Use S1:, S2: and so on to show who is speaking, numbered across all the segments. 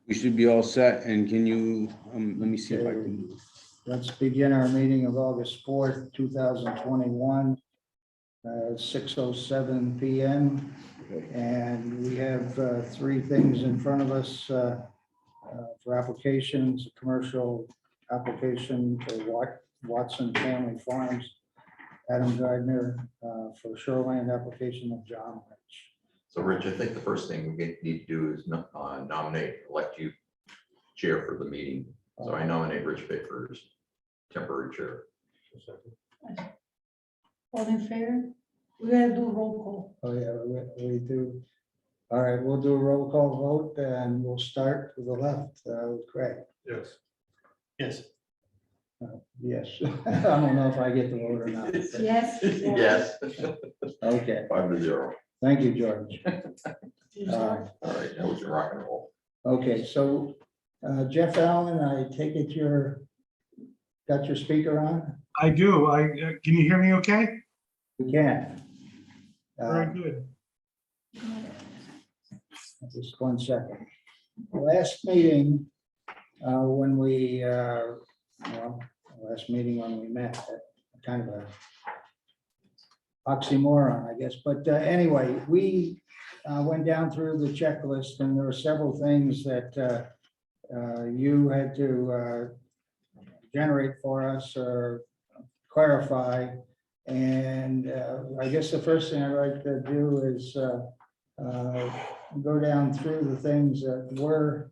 S1: We should be all set, and can you, let me see if I can,
S2: Let's begin our meeting of August 4th, 2021, 6:07 PM.
S1: okay.
S2: And we have three things in front of us for applications: a commercial application for Watson Family Farms, Adam Gardner, for shoreline application of John Rich.
S3: So Rich, I think the first thing we need to do is nominate, elect you chair for the meeting. So I nominate Rich Baker as temporary chair.
S4: All in favor? We gotta do roll call.
S2: Oh, yeah, we do. All right, we'll do a roll call vote and we'll start to the left with Craig.
S5: Yes. Yes.
S2: Yes, I don't know if I get the vote or not. but-
S4: Yes.
S3: Yes.
S2: Okay,
S3: 5-0.
S2: thank you, George.
S3: All right, that was your rock and roll.
S2: Okay, so Jeff Allen, I take it got your speaker on?
S5: I do. Can you hear me okay?
S2: We can.
S5: Very good.
S2: Just 1 second. Last meeting, when we, last meeting when we met, kind of a oxymoron, I guess. But anyway, we went down through the checklist and there were several things that you had to generate for us or clarify. And I guess the first thing I'd like to do is go down through the things that were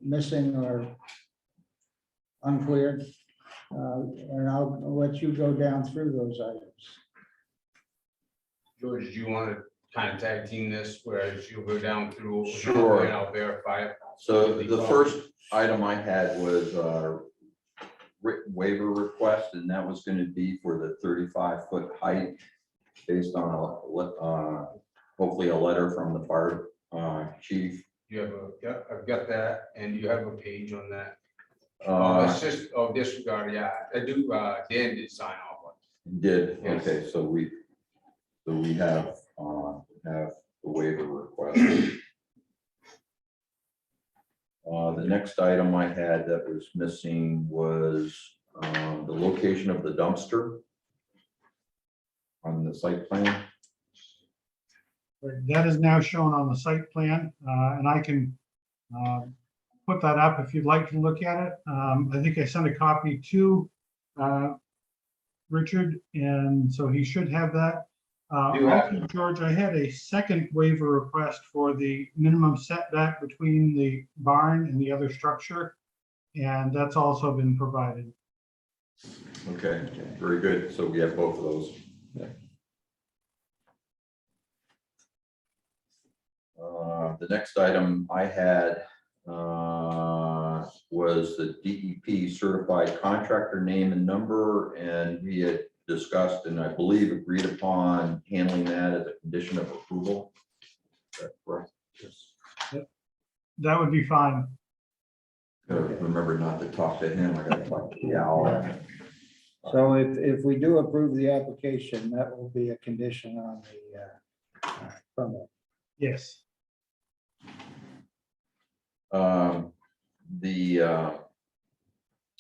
S2: missing or unclear. And I'll let you go down through those items.
S1: George, do you want to kind of tag team this, whereas you'll go down through?
S3: Sure.
S1: And I'll verify it.
S3: So the first item I had was written waiver request, and that was going to be for the 35-foot height based on hopefully a letter from the fire chief.
S1: You have yeah, I've got that, and you have a page on that.
S3: Uh,
S1: It's just, disregard, yeah, I do, Dan did sign off on it.
S3: Did,
S1: Yes.
S3: okay, so we have the waiver request. The next item I had that was missing was the location of the dumpster on the site plan.
S5: That is now shown on the site plan, and I can put that up if you'd like to look at it. I think I sent a copy to Richard, and so he should have that.
S1: You have
S5: Also, George, I had a second waiver request for the minimum setback between the barn and the other structure, and that's also been provided.
S3: Okay, very good. So we have both of those. The next item I had was the DEP certified contractor name and number, and we had discussed and I believe agreed upon handling that as a condition of approval. Is that correct?
S5: That would be fine.
S3: Gotta remember not to talk to him. I gotta talk to Al.
S2: So if we do approve the application, that will be a condition on the permit.
S5: Yes.
S3: The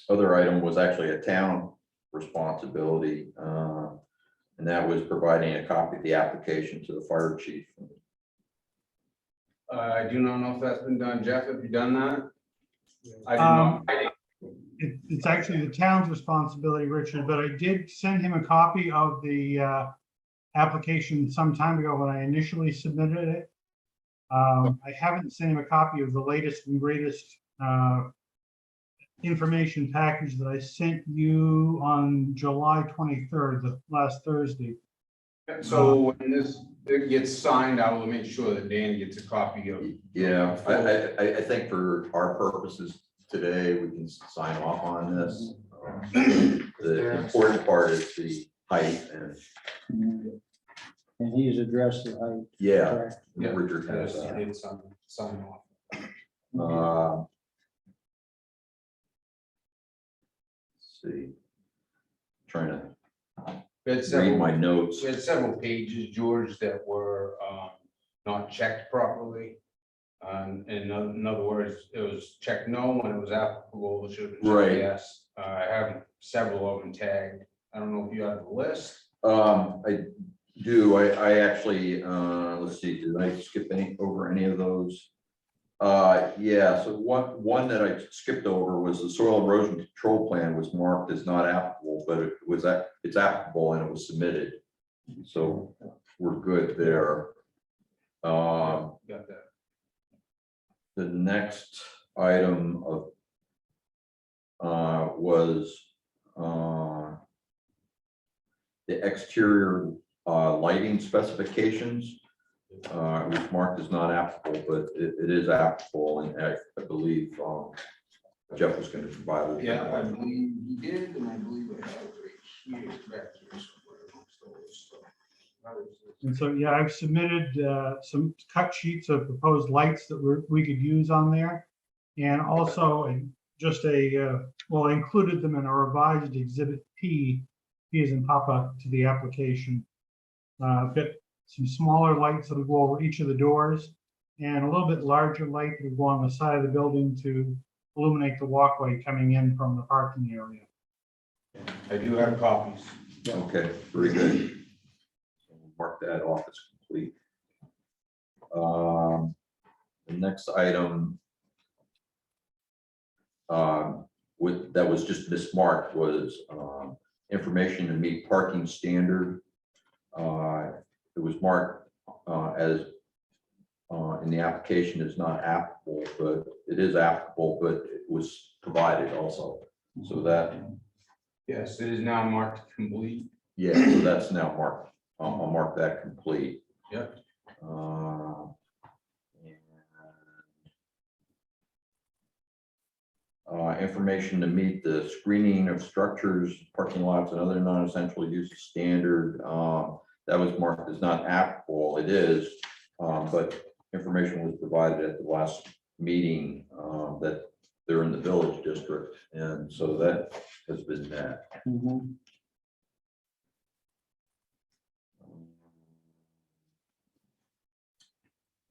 S3: other item was actually a town responsibility, and that was providing a copy of the application to the fire chief.
S1: I do not know if that's been done. Jeff, have you done that? I did
S5: Um,
S1: not.
S5: It's actually the town's responsibility, Richard, but I did send him a copy of the application some time ago when I initially submitted it. I haven't sent him a copy of the latest and greatest information package that I sent you on July 23rd, the last Thursday.
S1: So when this it gets signed, I will make sure that Dan gets a copy of.
S3: Yeah, I think for our purposes today, we can sign off on this. The important part is the height and,
S2: And he's addressed the height.
S3: yeah,
S2: correct?
S1: Yeah.
S3: Richard
S1: Yes,
S3: has
S1: he
S3: that.
S1: did sign off.
S3: Let's see. Trying to
S1: We had
S3: read
S1: several,
S3: my notes.
S1: we had several pages, George, that were not checked properly. In other words, it was checked no when it was applicable, it should have been
S3: Right.
S1: checked yes. I have several of them tagged. I don't know if you have the list.
S3: I do, I actually, let's see, did I skip over any of those? Yeah, so one that I skipped over was the soil erosion control plan was marked as not applicable, but it's applicable and it was submitted. So we're good there.
S1: Got that.
S3: The next item of was the exterior lighting specifications. It was marked as not applicable, but it is applicable, and I believe Jeff was going to provide it.
S1: Yeah, I believe he did, and I believe I have it right here, back here somewhere amongst all this stuff.
S5: And so, yeah, I've submitted some cut sheets of proposed lights that we could use on there. And also well, I included them in a revised exhibit P as in Papa to the application. Got some smaller lights that'll go over each of the doors and a little bit larger light that will go on the side of the building to illuminate the walkway coming in from the parking area.
S1: I do have copies.
S3: Okay, very good. So we'll mark that off as complete. The next item that was just mismarked was information to meet parking standard. It was marked as in the application is not applicable, but it is applicable, but it was provided also. So that,
S1: Yes, it is now marked complete.
S3: yeah, so that's now marked. I'll mark that complete.
S1: Yep.
S3: Information to meet the screening of structures, parking lots, and other non-essential uses standard. That was marked as not applicable. It is, but information was provided at the last meeting that they're in the village district, and so that has been met.
S2: Mhm.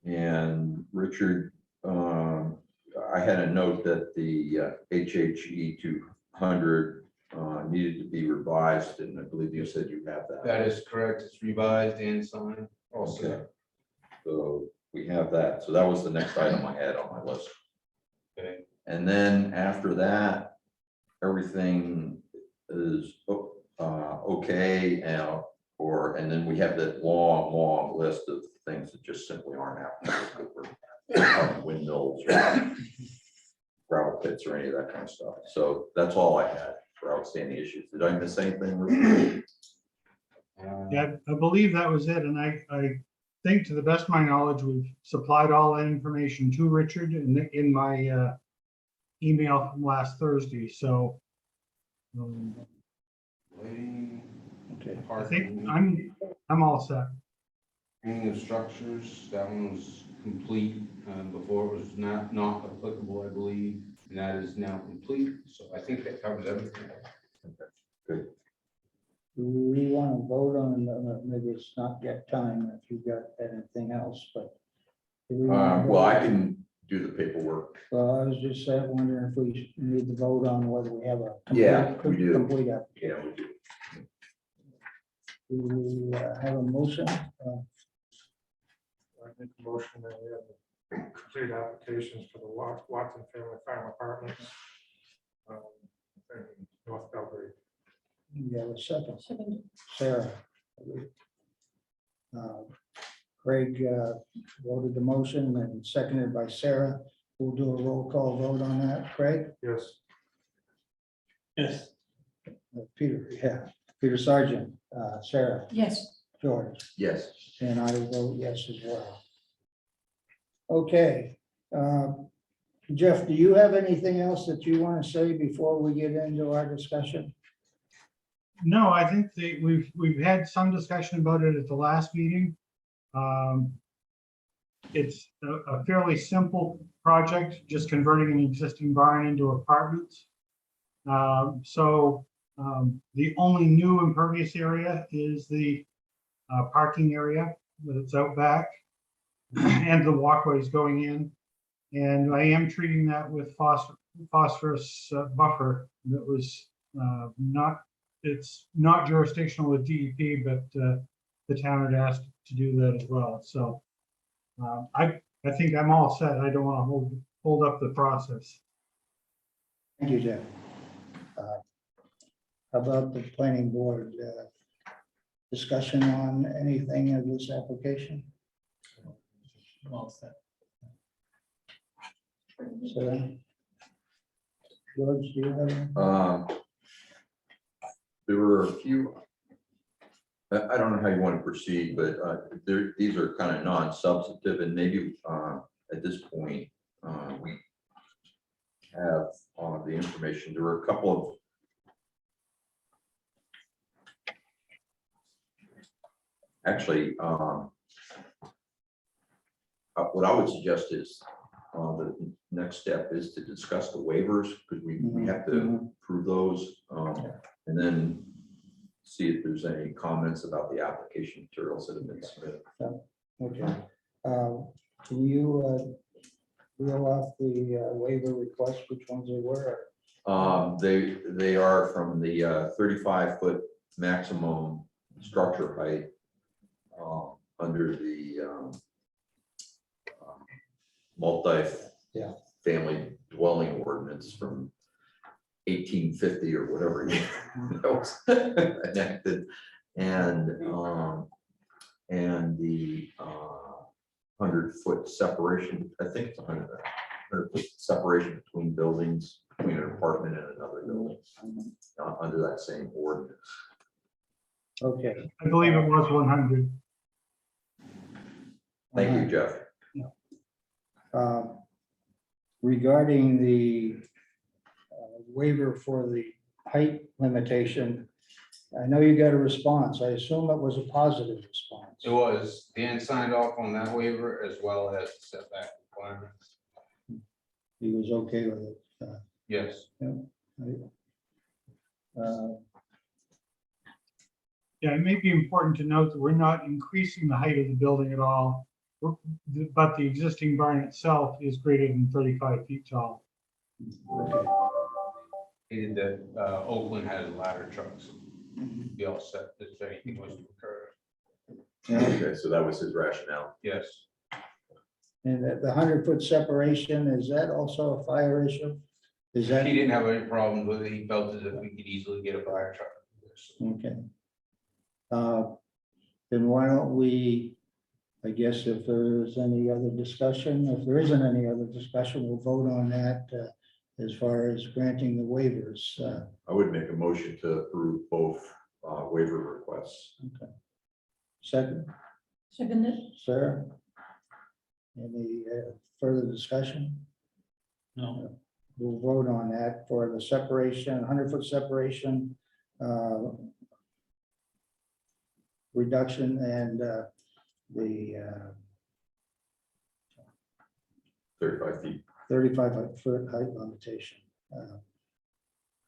S3: And Richard, I had a note that the HHE 200 needed to be revised, and I believe you said you have that.
S1: That is correct. It's revised and signed also.
S3: Okay. So we have that. So that was the next item I had on my list.
S1: Okay.
S3: And then after that, everything is okay now, and then we have that long list of things that just simply aren't applicable. Windmills or gravel pits or any of that kind of stuff. So that's all I had for outstanding issues. Did I miss anything, Richard?
S5: Yeah, I believe that was it. And I think to the best of my knowledge, we've supplied all that information to Richard in my email from last Thursday. So
S1: Lighting,
S2: Okay.
S5: I think
S1: parking,
S5: I'm all set.
S1: screening of structures, that one was complete. Before it was not applicable, I believe, and that is now complete. So I think that covers everything.
S3: Good.
S2: Do we want to vote on, maybe it's not yet time if you've got anything else, but. do we wanna
S3: Well, I
S2: vote?
S3: can do the paperwork.
S2: Well, I was just wondering if we need to vote on whether we have a.
S3: Yeah, we do.
S2: Complete application.
S3: Yeah, we do.
S2: Do we have a motion?
S6: I make a motion that we have the complete applications for the Watson Family Farm Apartments. In North Belgrade.
S2: You have a second,
S4: Second.
S2: Sarah. Craig voted the motion and seconded by Sarah. We'll do a roll call vote on that. Craig?
S6: Yes.
S5: Yes.
S2: Peter, yeah. Peter Sargent, Sarah,
S4: Yes.
S2: George,
S3: Yes.
S2: and I will vote yes as well. Okay. Jeff, do you have anything else that you want to say before we get into our discussion?
S5: No, I think that we've had some discussion about it at the last meeting. It's a fairly simple project, just converting an existing barn into apartments. The only new impervious area is the parking area that's out back and the walkways going in. And I am treating that with phosphorus buffer that was not, it's not jurisdictional with DEP, but the town had asked to do that as well. So I think I'm all set. I don't want to hold up the process.
S2: Thank you, Jeff. How about the planning board? Discussion on anything of this application?
S7: Well said.
S2: So, George, do you have any?
S3: There were a few, I don't know how you want to proceed, but these are kind of non-substantive, and maybe at this point, we have the information. There were a couple of actually, what I would suggest is the next step is to discuss the waivers, because we have to approve those, and then see if there's any comments about the application materials that have been submitted.
S2: Okay. Can you reel off the waiver requests, which ones they were?
S3: They are from the 35-foot maximum structure height under the multi-family dwelling ordinance from 1850 or whatever year that was enacted, and the 100-foot separation. I think it's 100-foot separation between buildings, between an apartment and another building, under that same ordinance.
S2: Okay.
S5: I believe it was 100.
S3: Thank you, Jeff.
S2: Regarding the waiver for the height limitation, I know you got a response. I assume it was a positive response.
S1: It was, Dan signed off on that waiver as well as setback requirements.
S2: He was okay with it.
S1: Yes.
S5: Yeah, it may be important to note that we're not increasing the height of the building at all, but the existing barn itself is greater than 35 feet tall.
S2: Okay.
S1: He did that, Oakland has ladder trucks. Be all set if anything was to occur.
S3: Okay, so that was his rationale.
S1: Yes,
S2: And the 100-foot separation, is that also a fire issue? Is that?
S1: he didn't have any problems with it. He felt as if we could easily get a fire truck.
S2: Okay. Then why don't we, I guess if there's any other discussion, if there isn't any other discussion, we'll vote on that as far as granting the waivers.
S3: I would make a motion to approve both waiver requests.
S2: Second,
S4: Seconded.
S2: Sarah? Any further discussion?
S7: No,
S2: We'll vote on that for the separation, 100-foot separation, reduction, and the
S3: 35 feet.
S2: 35-foot height limitation.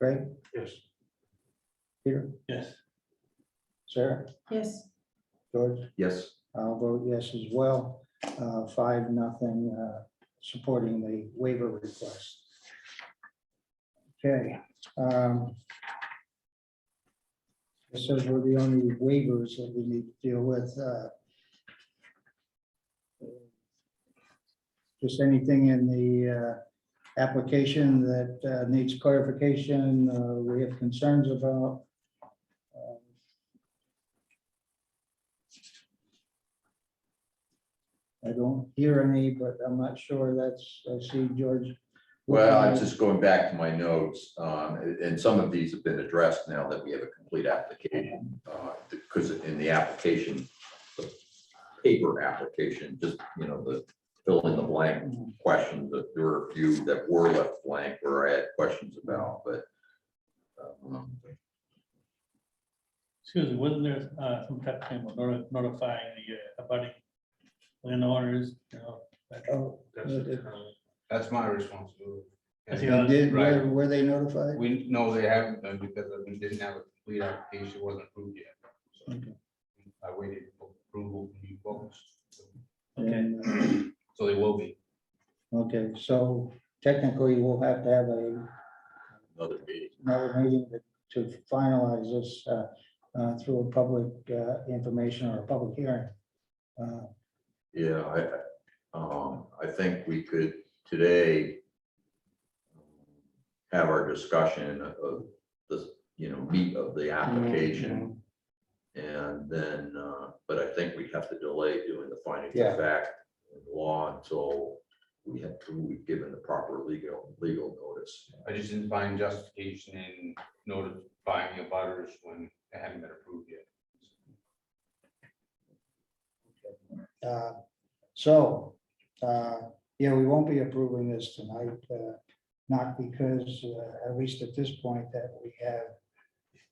S2: Craig,
S6: Yes.
S2: Peter,
S7: yes,
S2: Sarah,
S4: Yes.
S2: George?
S3: Yes.
S2: I'll vote yes as well. 5-0, supporting the waiver request. Okay. This says we're the only waivers that we need to deal with. Just anything in the application that needs clarification, we have concerns about. I don't hear any, but I'm not sure that's, I see George.
S3: Well, I'm just going back to my notes, and some of these have been addressed now that we have a complete application. Because in the application, the paper application, just, the fill in the blank questions, that there were a few that were left blank where I had questions about, but
S7: excuse me, wasn't there some type of thing about notifying the abutting landowners, that-
S2: Oh,
S1: That's my responsibility.
S7: That's
S1: And
S7: the
S2: did,
S1: Right.
S2: were they notified?
S1: we know they haven't been because we didn't have a complete application, wasn't approved yet. So
S2: Okay.
S1: I waited for approval from you folks.
S2: And,
S1: So they will be.
S2: okay. Okay, so technically we'll have to have
S3: Another meeting.
S2: another meeting to finalize this through a public information or a public hearing.
S3: Yeah, I think we could today have our discussion of the, meat of the application. And then, but I think we have to delay doing the findings
S2: Yeah.
S3: of fact in law until we've given the proper legal notice.
S1: I just didn't find justification in notifying the butters when it hadn't been approved yet.
S2: So, yeah, we won't be approving this tonight, not because, at least at this point, that we have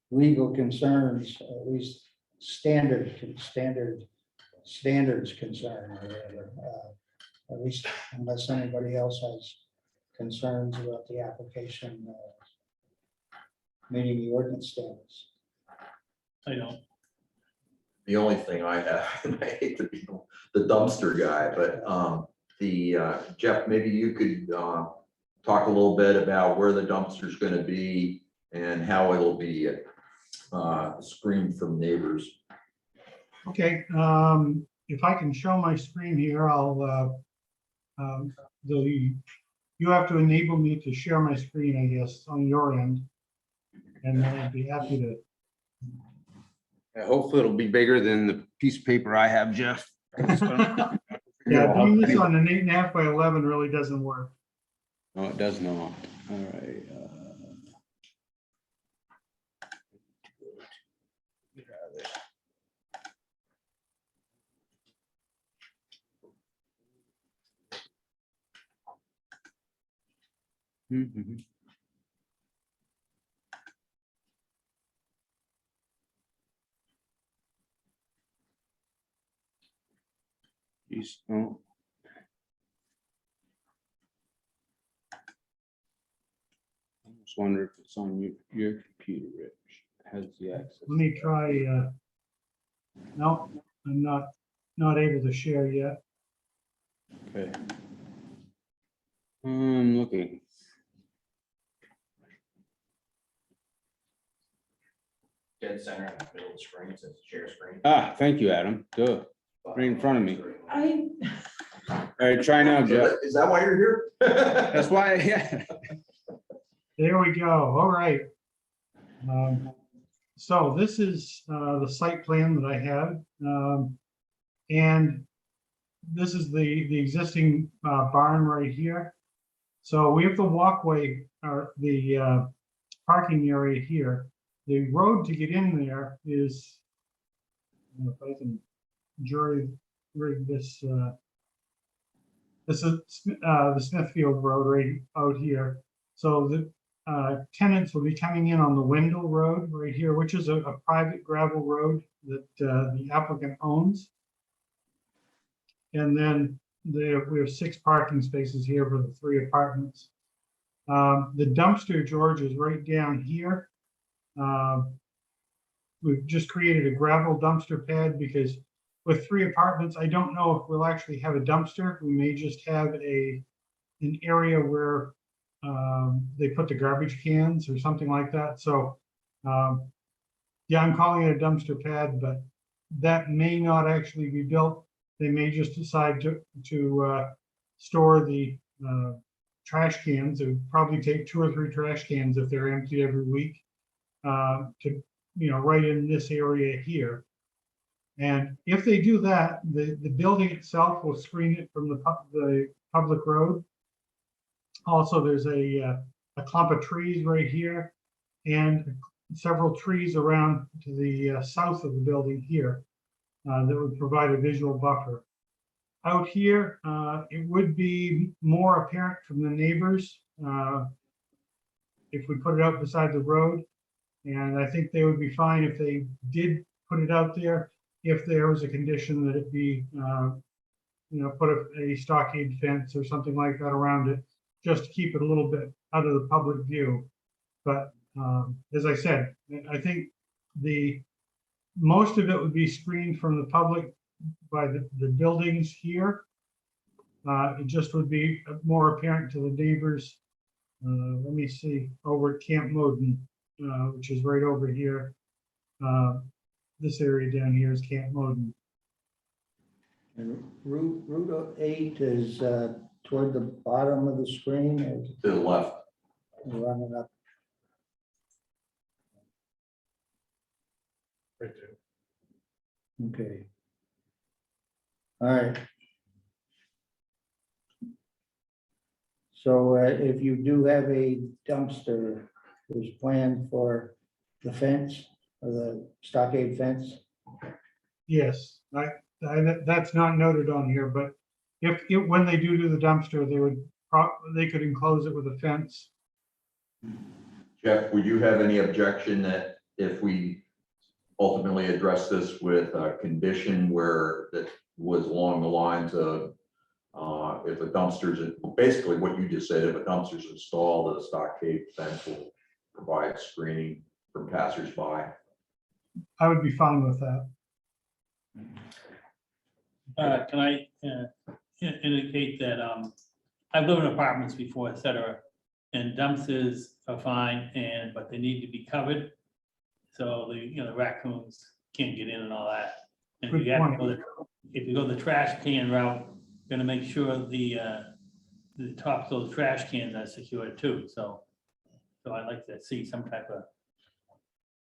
S2: legal concerns, at least standards concern, or whatever, at least unless anybody else has concerns about the application, meeting the ordinance standards.
S7: I don't.
S3: The only thing I have, and I hate to be the dumpster guy, but Jeff, maybe you could talk a little bit about where the dumpster is going to be and how it'll be screened from neighbors.
S5: Okay, if I can show my screen here, you have to enable me to share my screen, I guess, on your end. And then I'd be happy to.
S1: Hopefully it'll be bigger than the piece of paper I have, Jeff.
S5: Yeah, doing this on an 8.5 by 11 really doesn't work.
S1: No, it does not. All right. Get out of this. Mhm. Jeez, oh. I just wonder if it's on your computer, Rich, has the access.
S5: Let me try, no, I'm not able to share yet.
S1: Okay. I'm looking.
S8: Dead center in the middle of the screen, it says share screen.
S1: Ah, thank you, Adam. Good. Right in front of me.
S4: I,
S1: All right, try now, Jeff.
S3: Is that why you're here?
S1: That's why, yeah.
S5: There we go. All right. So this is the site plan that I have. And this is the existing barn right here. So we have the walkway or the parking area here. The road to get in there is, I don't know if I can jury rig this. This is the Smithfield Road right out here. So the tenants will be coming in on the Wendell Road right here, which is a private gravel road that the applicant owns. And then we have 6 parking spaces here for the 3 apartments. The dumpster, George, is right down here. We've just created a gravel dumpster pad because with 3 apartments, I don't know if we'll actually have a dumpster. We may just have an area where they put the garbage cans or something like that. So yeah, I'm calling it a dumpster pad, but that may not actually be built. They may just decide to store the trash cans. It would probably take 2 or 3 trash cans if they're emptied every week to, right in this area here. And if they do that, the building itself will screen it from the public road. Also, there's a clump of trees right here and several trees around to the south of the building here that would provide a visual buffer. Out here, it would be more apparent from the neighbors if we put it out beside the road. And I think they would be fine if they did put it out there, if there was a condition that it be, put a stockade fence or something like that around it, just to keep it a little bit out of the public view. But as I said, I think most of it would be screened from the public by the buildings here. It just would be more apparent to the neighbors. Let me see, over at Camp Moden, which is right over here. This area down here is Camp Moden.
S2: And Route 8 is toward the bottom of the screen, as
S3: To the left.
S2: running up.
S6: Right there.
S2: Okay. All right. So if you do have a dumpster, there's planned for the fence or the stockade fence?
S5: Yes, that's not noted on here, but when they do the dumpster, they could enclose it with a fence.
S3: Jeff, would you have any objection that if we ultimately address this with a condition where that was along the lines of if a dumpster's, basically what you just said, if a dumpster's installed, the stockade fence will provide screening from passersby?
S5: I would be fine with that.
S7: Can I indicate that I've lived in apartments before, et cetera, and dumpsters are fine, but they need to be covered. So the raccoons can't get in and all that. And if
S5: Good
S7: you have to
S5: point.
S7: if you go the trash can route, you're gonna make sure the tops of those trash cans are secured too, so I'd like to see some type of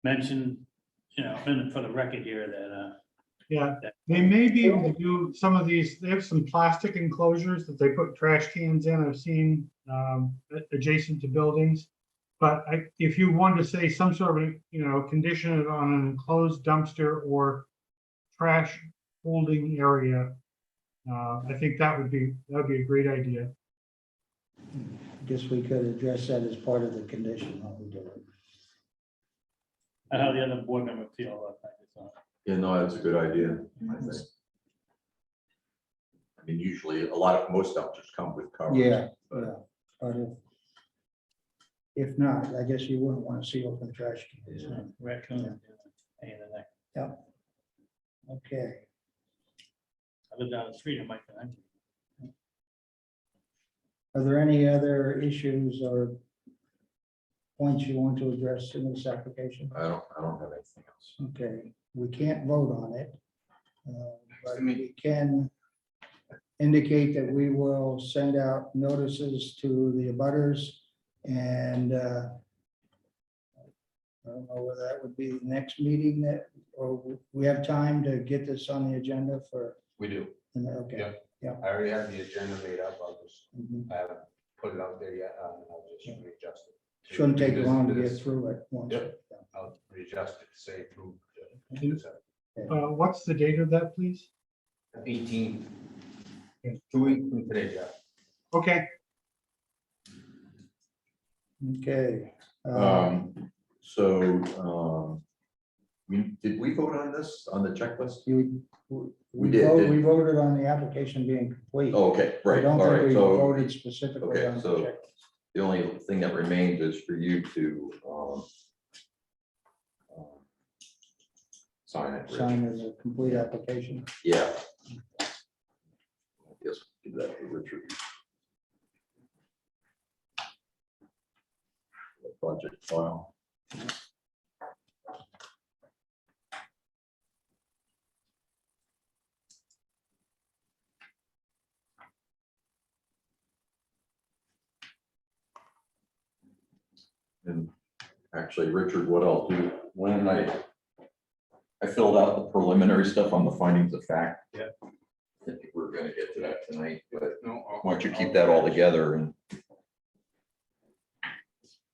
S7: mention, for the record here that,
S5: Yeah, they may be able to do some of these, they have some plastic enclosures that they put trash cans in, I've seen adjacent to buildings. But if you want to say some sort of, condition it on an enclosed dumpster or trash holding area, I think that would be a great idea.
S2: Guess we could address that as part of the condition when we do it.
S7: how the other board member feel about that. So.
S3: Yeah, no, that's a good idea, I think. I mean, usually most dumpsters come with covers.
S2: Yeah,
S3: but-
S2: yeah, but if not, I guess you wouldn't want to see open trash cans. huh?
S7: Raccoon, pain in the neck.
S2: Okay,
S7: I live down the street, I might.
S2: are there any other issues or points you want to address in this application?
S3: I don't have anything else.
S2: Okay, we can't vote on it. But we can indicate that we will send out notices to the abutters and I don't know whether that would be the next meeting or we have time to get this on the agenda for,
S1: We do.
S2: okay.
S1: I already have the agenda made up.
S2: Mhm.
S1: I haven't put it out there yet. I'll just readjust it.
S2: Shouldn't take long to get
S1: This-
S2: through it once.
S1: Yep. I'll readjust it to say through.
S5: What's the date of that, please?
S1: 18. 2 weeks from today, yeah.
S5: Okay,
S2: Okay.
S3: Did we vote on this, on the checklist?
S2: We
S3: did, didn't
S2: we voted on the application being complete.
S3: Oh, okay,
S2: I
S3: right,
S2: don't
S3: all
S2: think
S3: right,
S2: we
S3: so
S2: voted specifically
S3: okay,
S2: on the
S3: so-
S2: check.
S3: the only thing that remains is for you to sign it. Rich.
S2: Sign as a complete application.
S3: Yeah. Yes, give that to Richard. The project file. And actually, Richard, what I'll do, when I filled out the preliminary stuff on the findings of fact.
S1: Yeah.
S3: I think we're gonna get to that tonight, but
S1: No.
S3: why don't you keep that all together and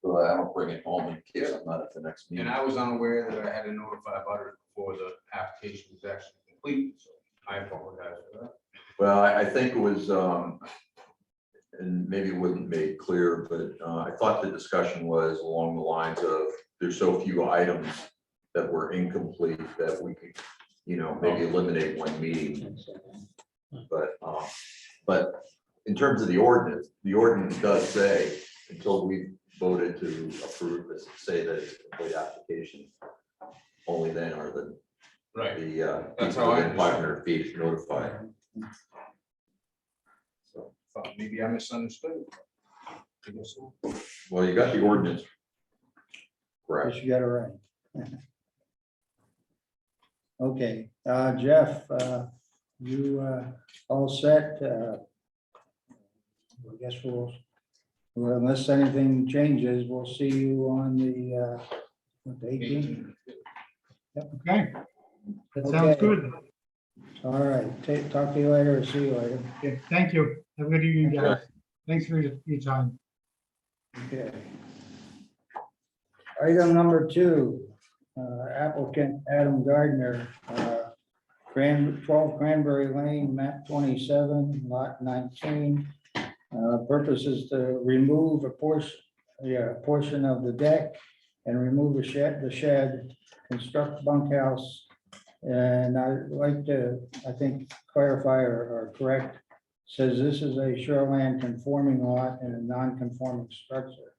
S3: so I don't bring it home in case I'm not at the next meeting.
S1: And I was unaware that I had to notify butters before the application was actually complete, so I apologize for that.
S3: Well, I think it was, and maybe it wasn't made clear, but I thought the discussion was along the lines of, there's so few items that were incomplete that we could, maybe eliminate one meeting. But in terms of the ordinance does say, until we voted to approve this, say that it's a complete application, only then are the
S1: Right.
S3: the
S1: That's
S3: people
S1: how I
S3: within 500 feet notified.
S1: maybe I misunderstood. I guess so.
S3: Well, you got the ordinance. Correct.
S2: Guess you got it right. Okay, Jeff, you all set? I guess well, unless anything changes, we'll see you on the what, the 18th.
S5: Okay, that sounds
S2: Okay.
S5: good.
S2: All right, talk to you later, see you later.
S5: Okay, thank you. Have a good evening, guys. Thanks for your time.
S2: Okay. Item number 2, applicant Adam Gardner, 12 Cranberry Lane, map 27, lot 19. Purpose is to remove a portion of the deck and remove the shed, construct bunkhouse. And I'd like to, I think, clarify or correct, says this is a shoreline conforming lot and a non-conforming structure.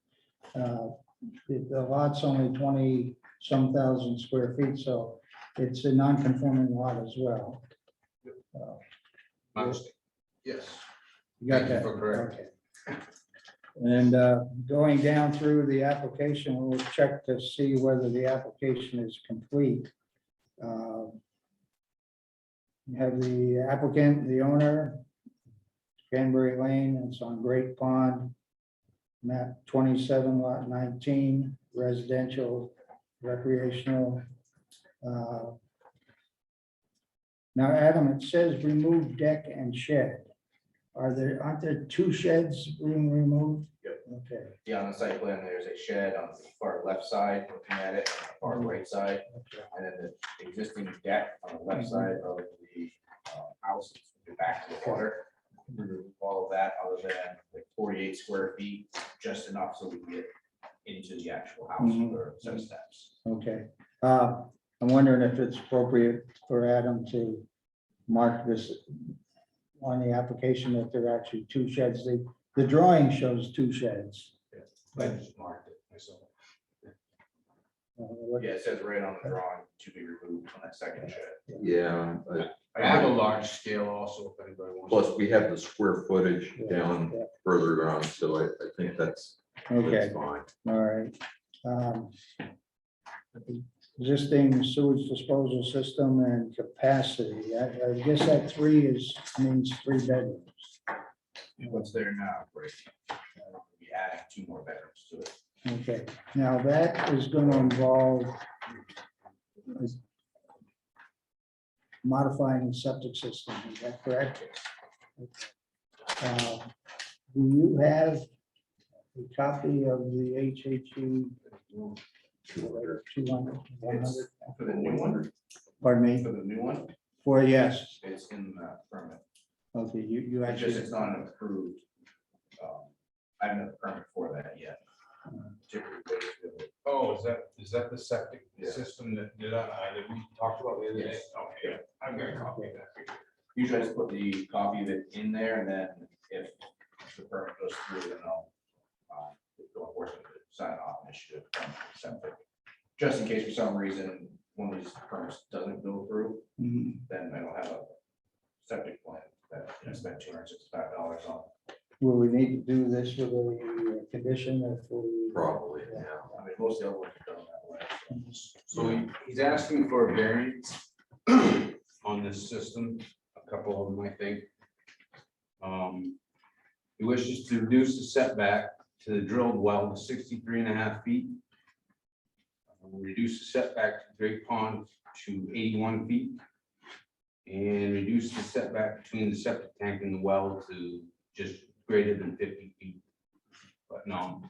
S2: The lot's only 20-some thousand square feet, so it's a non-conforming lot as well.
S1: My mistake. Yes.
S2: You got
S1: Thank you
S2: that?
S1: for correcting.
S2: Okay. And going down through the application, we'll check to see whether the application is complete. You have the applicant, the owner, Cranberry Lane, it's on Great Pond, map 27, lot 19, residential, recreational. Now, Adam, it says remove deck and shed. Aren't there 2 sheds being removed?
S8: Yep.
S2: Okay.
S8: Yeah, on the site plan, there's a shed on the far left side, looking at it, on the far right side, and then the existing deck on the left side of the house, back to the water. Remove all of that, other than like 48 square feet, just enough so we can get into the actual house
S2: Mhm.
S8: or set of steps.
S2: Okay. I'm wondering if it's appropriate for Adam to mark this on the application that there are actually 2 sheds. The drawing shows 2 sheds.
S1: I just marked it myself.
S2: What-
S8: Yeah, it says right on the drawing to be removed on that second shed.
S3: Yeah,
S1: I have a large scale also, if anybody wants.
S3: plus we have the square footage
S2: Yeah,
S3: down
S2: yeah.
S3: further down, so I think that's
S2: Okay,
S3: fine.
S2: all right. Existing sewage disposal system and capacity. I guess that 3 means 3 bedrooms.
S8: What's there now, right? We'll be adding 2 more bedrooms to it.
S2: Okay, now that is going to involve modifying the septic system, is that correct? Do you have a copy of the HHE 200, 100?
S8: For the new one,
S2: Pardon me,
S8: for the new one,
S2: for yes,
S8: it's in the permit.
S2: okay, you
S8: It's just,
S2: actually,
S8: it's not an approved. I haven't had a permit for that yet. Typically, they do.
S1: Oh, is that the septic
S8: Yeah.
S1: system that that we talked about the other day?
S8: Yes.
S1: Okay, I've got a copy of that.
S8: Usually I just put the copy of it in there, and then if the permit goes through, then I'll go enforcement to sign off initiative from septic. Just in case for some reason, one of these permits doesn't go through,
S2: Mhm.
S8: then I don't have a septic plan that I spent $265 on.
S2: will we need to do this with a condition if we?
S3: Probably, yeah.
S8: I mean, most of the other ones are done that way.
S1: So he's asking for a variance on this system, a couple of them, I think. He wishes to reduce the setback to the drilled well to 63.5 feet. Reduce the setback to Great Pond to 81 feet. And reduce the setback between the septic tank and the well to just greater than 50 feet. But no.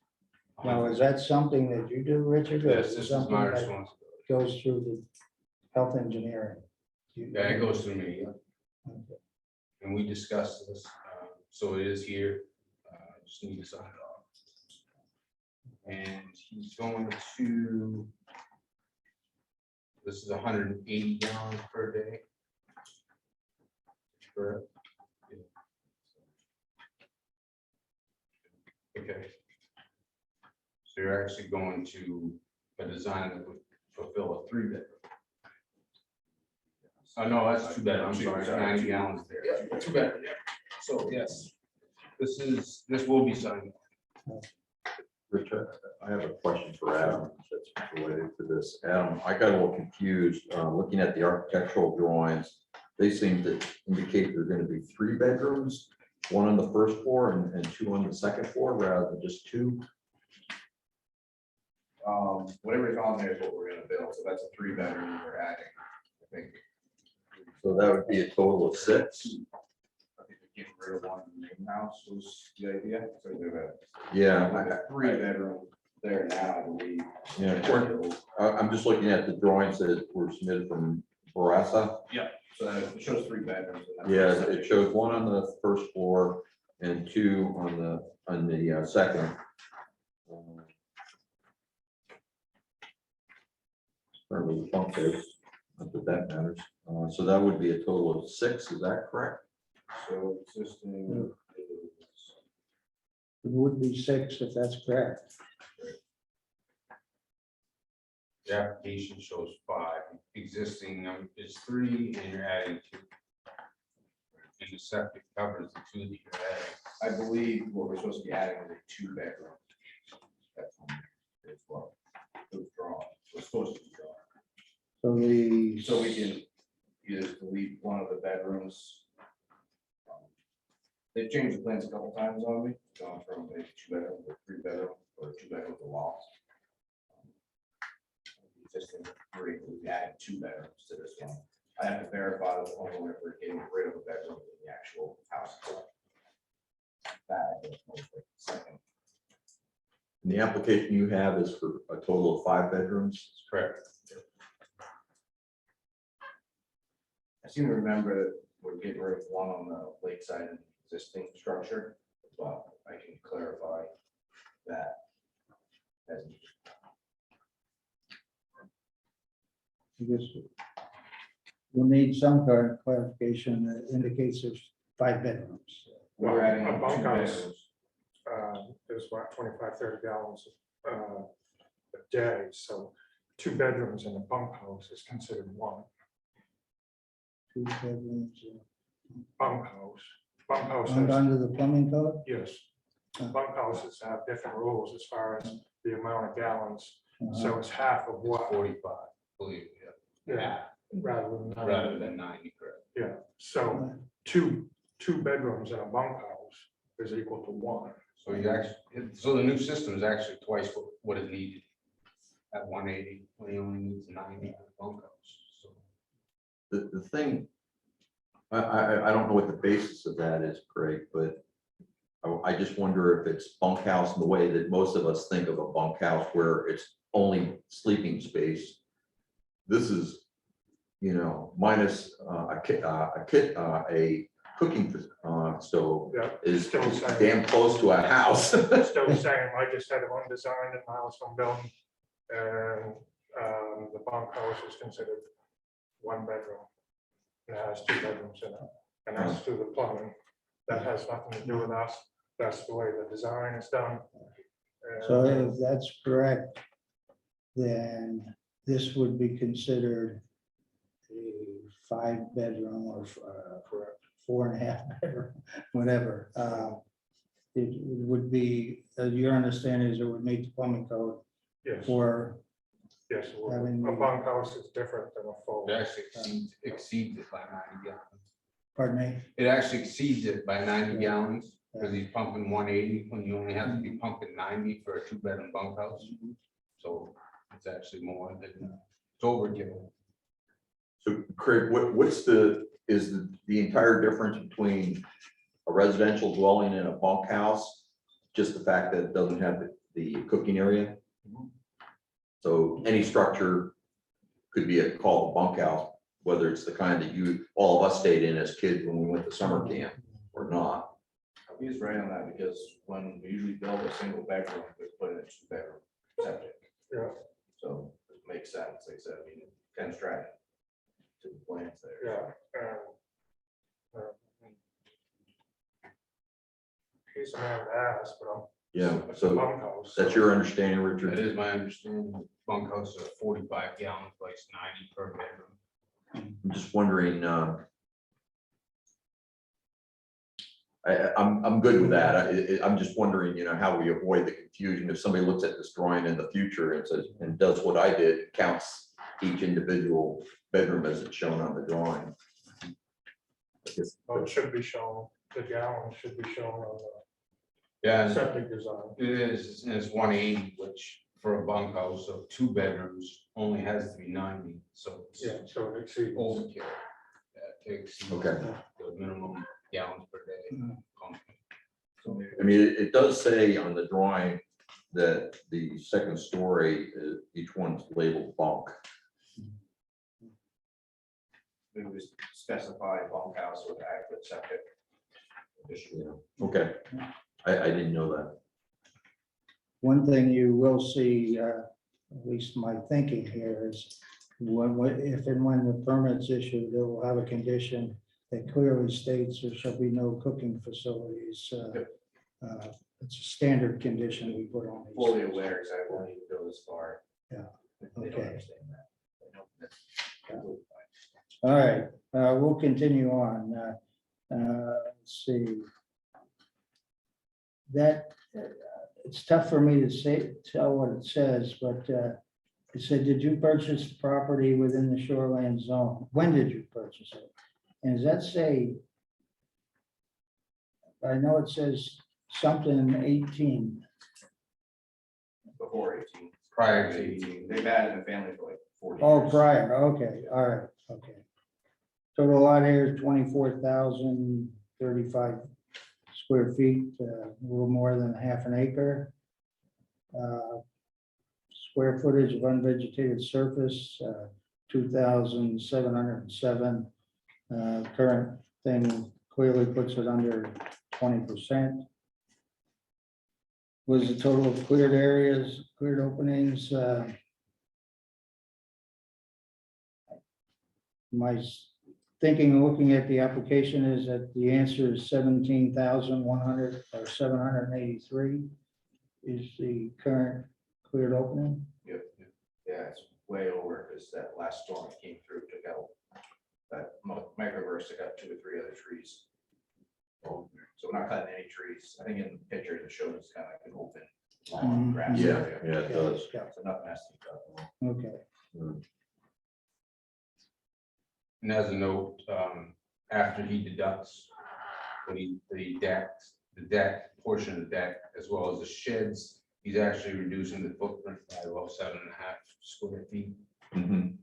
S2: Now, is that something that you do, Richard? or
S1: Yes,
S2: is it
S1: this is
S2: something
S1: my
S2: that
S1: responsibility.
S2: Goes through the health engineering?
S1: Yeah, it goes through me, yeah.
S2: Okay.
S1: And we discussed this, so it is here. Just need to sign it off. And he's going to. This is 180 gallons per day. Correct? Yeah. Okay. So you're actually going to a design that would fulfill a 3-bedroom. Oh, no, that's 2 bedroom, I'm sorry, 90 gallons there. Yeah, 2 bedroom, yeah. So, yes. This will be signed.
S3: Richard, I have a question for Adam that's related to this. Adam, I got a little confused, looking at the architectural drawings. They seem to indicate there are going to be 3 bedrooms, 1 on the first floor and 2 on the second floor rather than just 2.
S8: Whatever's on there is what we're gonna build, so that's a 3-bedroom we're adding, I think.
S3: So that would be a total of 6.
S8: I think we're getting rid of one in the main house was the idea, so we have a
S3: Yeah,
S8: 3-bedroom there now, I believe.
S3: yeah. I'm just looking at the drawings that were submitted from Barassa.
S8: So it shows 3 bedrooms. and that's
S3: Yeah,
S8: the
S3: it shows 1 on the first floor and 2 on the second. Apparently the bunk is, not that that matters. So that would be a total of 6, is that correct?
S8: So existing is
S2: It would be 6 if that's correct.
S1: The application shows 5, existing is 3, and you're adding 2. And the septic covers the 2 that you're adding.
S8: I believe what we're supposed to be adding is a 2-bedroom. That's on there as well. It was drawn, it was supposed to be drawn. So we can either delete one of the bedrooms. They've changed the plans a couple times on me, gone from a 2-bedroom to 3-bedroom, or 2-bedroom to loft. Existing 3, we've added 2 bedrooms to this one. I have to verify that the homeowner for getting rid of a bedroom in the actual house. That I think is most like second.
S3: And the application you have is for a total of 5 bedrooms?
S1: Correct.
S8: I seem to remember that we're getting rid of one on the lakeside in the existing structure, but I can clarify that. As needed.
S2: I guess we'll need some kind of clarification that indicates there's 5 bedrooms.
S8: We're adding
S6: A
S8: on 2
S6: bunkhouse.
S8: bedrooms.
S6: Is what, 25, 30 gallons a day, so 2 bedrooms in a bunkhouse is considered 1
S2: 2 bedrooms.
S6: bunkhouse. Bunkhouse
S2: And
S6: has,
S2: under the plumbing code?
S6: yes, bunkhouses have different rules as far as the amount of gallons,
S2: Uh-huh.
S6: so it's half of what,
S1: 45, believe it.
S6: yeah, rather than.
S1: Rather than 90, correct.
S6: Yeah, so two bedrooms in a bunkhouse is equal to 1.
S1: So you actually, so the new system is actually twice what is needed. At 180, when he only needs 90 in the bunkhouse. So
S3: The thing, I don't know what the basis of that is, Craig, but I just wonder if it's bunkhouse in the way that most of us think of a bunkhouse where it's only sleeping space. This is, minus a cooking stove
S6: Yeah,
S3: is
S6: still the same.
S3: damn close to a house.
S6: Still the same, I just had one designed in my house I'm building, and the bunkhouse is considered 1 bedroom. It has 2 bedrooms in it, and that's through the plumbing. That has nothing to do with us, that's the way the design is done.
S2: So
S6: And,
S2: if that's correct, then this would be considered a 5-bedroom or for 4.5 bedroom, whatever. It would be, your understanding is it would meet the plumbing code
S6: Yes,
S2: for,
S6: yes,
S2: I mean-
S6: a bunkhouse is different than a full.
S1: it actually exceeds it by 90 gallons.
S2: pardon me?
S1: It actually exceeds it by 90 gallons because he's pumping 180 when you only have to be pumping 90 for a 2-bedroom bunkhouse. So it's actually more than, it's overkill.
S3: So Craig, is the entire difference between a residential dwelling and a bunkhouse? Just the fact that it doesn't have the cooking area? So any structure could be called a bunkhouse, whether it's the kind that all of us stayed in as kids when we went to summer camp or not.
S8: He's right on that, because when we usually build a single bedroom, we put in a 2-bedroom septic.
S6: Yeah.
S8: So it makes sense, like I said, I mean, kind of straight to the plans there.
S6: Yeah. He's a man to ask, but
S3: Yeah,
S6: it's a
S3: so
S6: bunkhouse.
S3: that's your understanding, Richard?
S1: That is my understanding. Bunkhouse is a 45 gallon place, 90 per bedroom.
S3: I'm just wondering, I'm good with that. I'm just wondering, how we avoid the confusion. If somebody looks at this drawing in the future and says, and does what I did, counts each individual bedroom as it's shown on the drawing. I guess-
S6: Well, it should be shown, the gallon should be shown on
S1: Yeah,
S6: the septic design.
S1: it is, and it's 180, which for a bunkhouse of 2 bedrooms only has to be 90, so it's
S6: Yeah, so it exceeds.
S1: overkill. That takes
S3: Okay.
S1: the minimum gallons per day.
S3: I mean, it does say on the drawing that the second story, each one's labeled bunk.
S8: We would specify bunkhouse with adequate septic. addition.
S3: Okay, I didn't know that.
S2: One thing you will see, at least my thinking here is if and when the permit's issued, it will have a condition that clearly states there shall be no cooking facilities. It's a standard condition we put on these.
S8: Fully aware, because I won't even go this far.
S2: Yeah.
S8: They don't
S2: Okay.
S8: understand that. They know that's completely fine.
S2: All right, we'll continue on. Let's see. That, it's tough for me to tell what it says, but it said, did you purchase the property within the shoreline zone? When did you purchase it? And does that say? I know it says something in 18.
S8: Before 18.
S1: Prior to
S8: 18. They've had it in the family for like 40
S2: Oh,
S8: years.
S2: prior, okay, all right, okay. Total lot here is 24,035 square feet, a little more than half an acre. Square footage of unvegetated surface, 2,707. Current thing clearly puts it under 20%. Was the total of cleared areas, cleared openings, my thinking and looking at the application is that the answer is 17,100 or 783 is the current cleared opening.
S8: Yep. Yeah, it's way over, because that last storm that came through took out that microburst, took out 2 or 3 other trees. So we're not cutting any trees. I think in the picture it shows it's kind of like an open lawn,
S2: Mhm.
S8: grass
S3: Yeah,
S8: area.
S3: yeah, it does.
S2: Yeah,
S8: So nothing has to be cut.
S2: okay.
S1: And as a note, after he deducts, the deck portion of the deck, as well as the sheds, he's actually reducing the footprint by about 7.5 square feet.
S3: Mhm.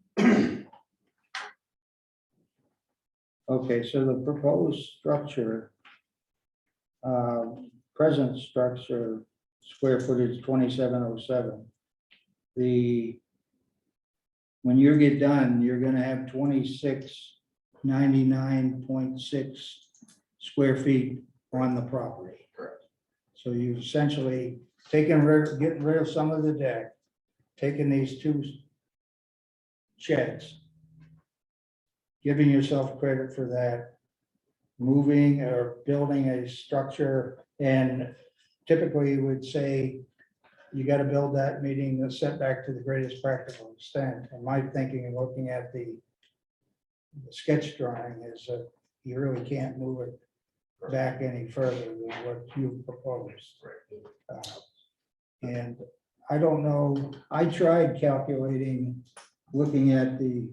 S2: Okay, so the proposed structure, present structure, square footage 2707. When you get done, you're gonna have 2699.6 square feet on the property.
S8: Correct.
S2: So you've essentially getting rid of some of the deck, taking these 2 sheds, giving yourself credit for that, moving or building a structure, and typically you would say you got to build that meeting the setback to the greatest practical extent. And my thinking and looking at the sketch drawing is that you really can't move it back any further than what you proposed. And I don't know, I tried calculating, looking at the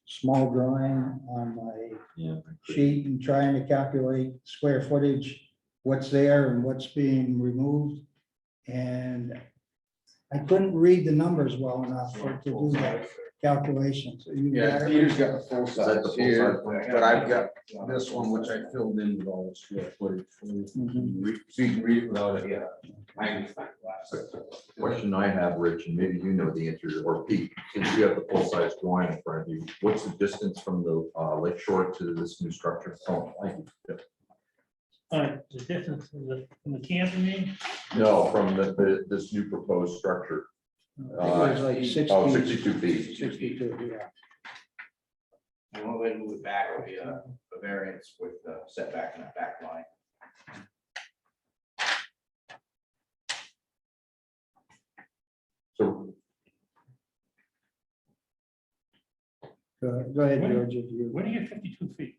S2: small drawing on my
S3: Yeah.
S2: sheet and trying to calculate square footage, what's there and what's being removed. And I couldn't read the numbers well enough to do that calculation. So you got it?
S1: Peter's got the full
S3: Is that the
S1: size
S3: full
S1: here,
S3: size one?
S1: but I've got this one, which I filled in with all the square footage. So you can read it without it, yeah. Magnifying glass.
S3: Question I have, Rich, and maybe you know the answer, or Pete, since you have the full-size drawing in front of you, what's the distance from the lake shore to this new structure? Oh, thank you.
S7: The distance from the camp, you mean?
S3: No, from this new proposed structure.
S2: It was like 60.
S3: Oh, 62 feet.
S2: 62, yeah.
S8: And one way to move it back would be a variance with the setback in that back line.
S3: So
S2: Go ahead, George, if you.
S7: Where do you get 52 feet?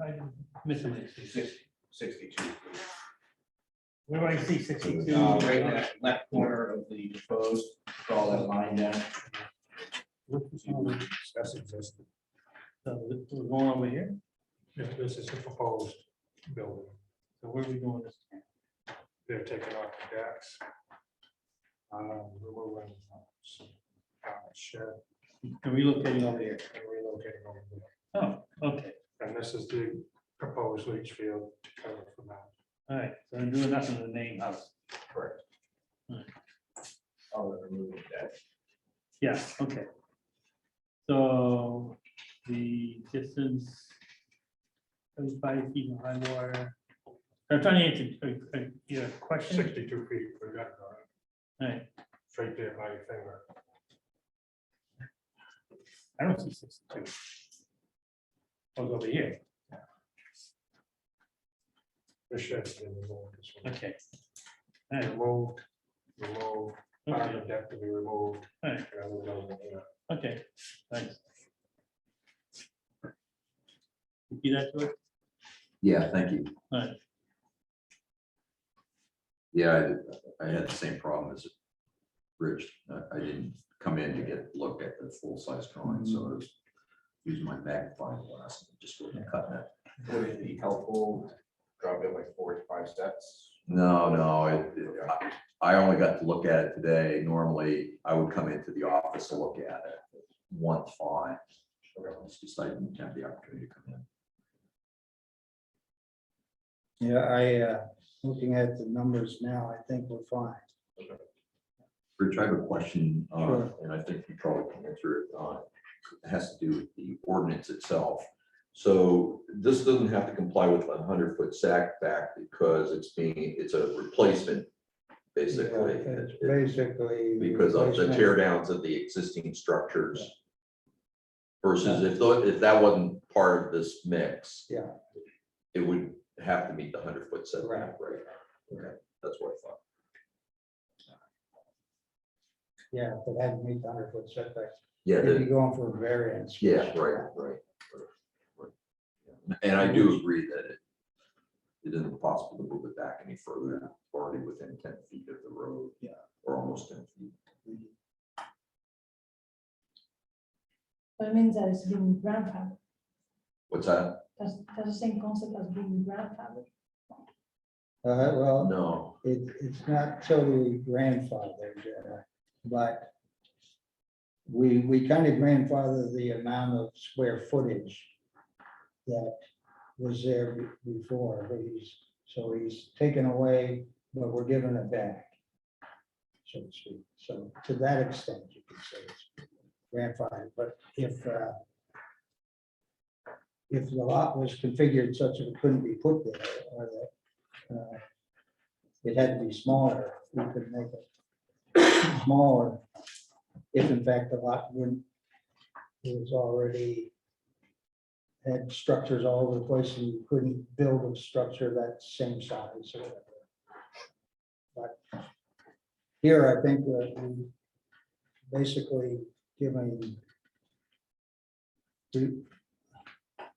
S7: I didn't miss it.
S8: 62.
S7: Where do I see 62?
S8: Right in that left corner of the proposed, draw that line down.
S6: That's existing.
S7: So we're going over here,
S6: This is the proposed building.
S7: so where are we going this time?
S6: They're taking off the decks. Removing some shed
S7: Are we locating over here?
S6: and relocating over there.
S7: Oh, okay,
S6: And this is the proposed leach field to cover for that.
S7: all right, so I'm doing nothing to the main house.
S8: Correct.
S7: Hmm.
S8: Oh, they're removing that.
S7: Yeah, okay. So the distance, 35 feet of high water. I'm trying to answer your question.
S6: 62 feet, we got it on it,
S7: All right,
S6: straight there by your finger.
S7: I don't see 62. I'll go over here,
S6: The shed's been removed. This one.
S7: okay. All right,
S6: Removed, part of
S7: okay,
S6: the deck to be removed.
S7: all right,
S6: and then another one here.
S7: okay, thanks. You see that, George?
S3: Yeah, thank you.
S7: All right,
S3: Yeah, I had the same problem as Rich. I didn't come in to get, look at the full-size drawing, so I was using my magnifying glass, and just looking at cutting it.
S8: Would it be helpful, to drop it like 4 to 5 steps?
S3: No, I only got to look at it today. Normally, I would come into the office to look at it. Once fine. It's just I didn't have the opportunity to come in.
S2: Yeah, looking at the numbers now, I think we're fine.
S3: Rich, I have a question,
S2: Sure.
S3: and I think you probably can answer it. It has to do with the ordinance itself. So this doesn't have to comply with a 100-foot setback because it's a replacement, basically.
S2: Yeah, it's basically.
S3: Because of the
S2: replacement.
S3: tear downs of the existing structures. Versus if that wasn't part of this mix.
S2: Yeah.
S3: It would have to meet the 100-foot setback, right? Okay, that's what I thought.
S2: Yeah, if it had to meet the 100-foot setback,
S3: Yeah,
S2: you'd be going for a variance.
S3: yeah, right. And I do agree that it isn't possible to move it back any further, already within 10 feet of the road.
S2: Yeah.
S3: Or almost 10 feet.
S4: That means that it's being grandfathered.
S3: What's that?
S4: That's the same concept as being grandfathered.
S2: Well,
S3: No,
S2: it's not totally grandfathered, but we kind of grandfather the amount of square footage that was there before, but he's taken away, but we're giving it back, so to speak. So to that extent, you can say it's grandfathered, but if the lot was configured such that it couldn't be put there, or that it had to be smaller, we could make it smaller, if in fact the lot wouldn't, it was already had structures all over the place and you couldn't build a structure that same size or whatever. But here, I think that we basically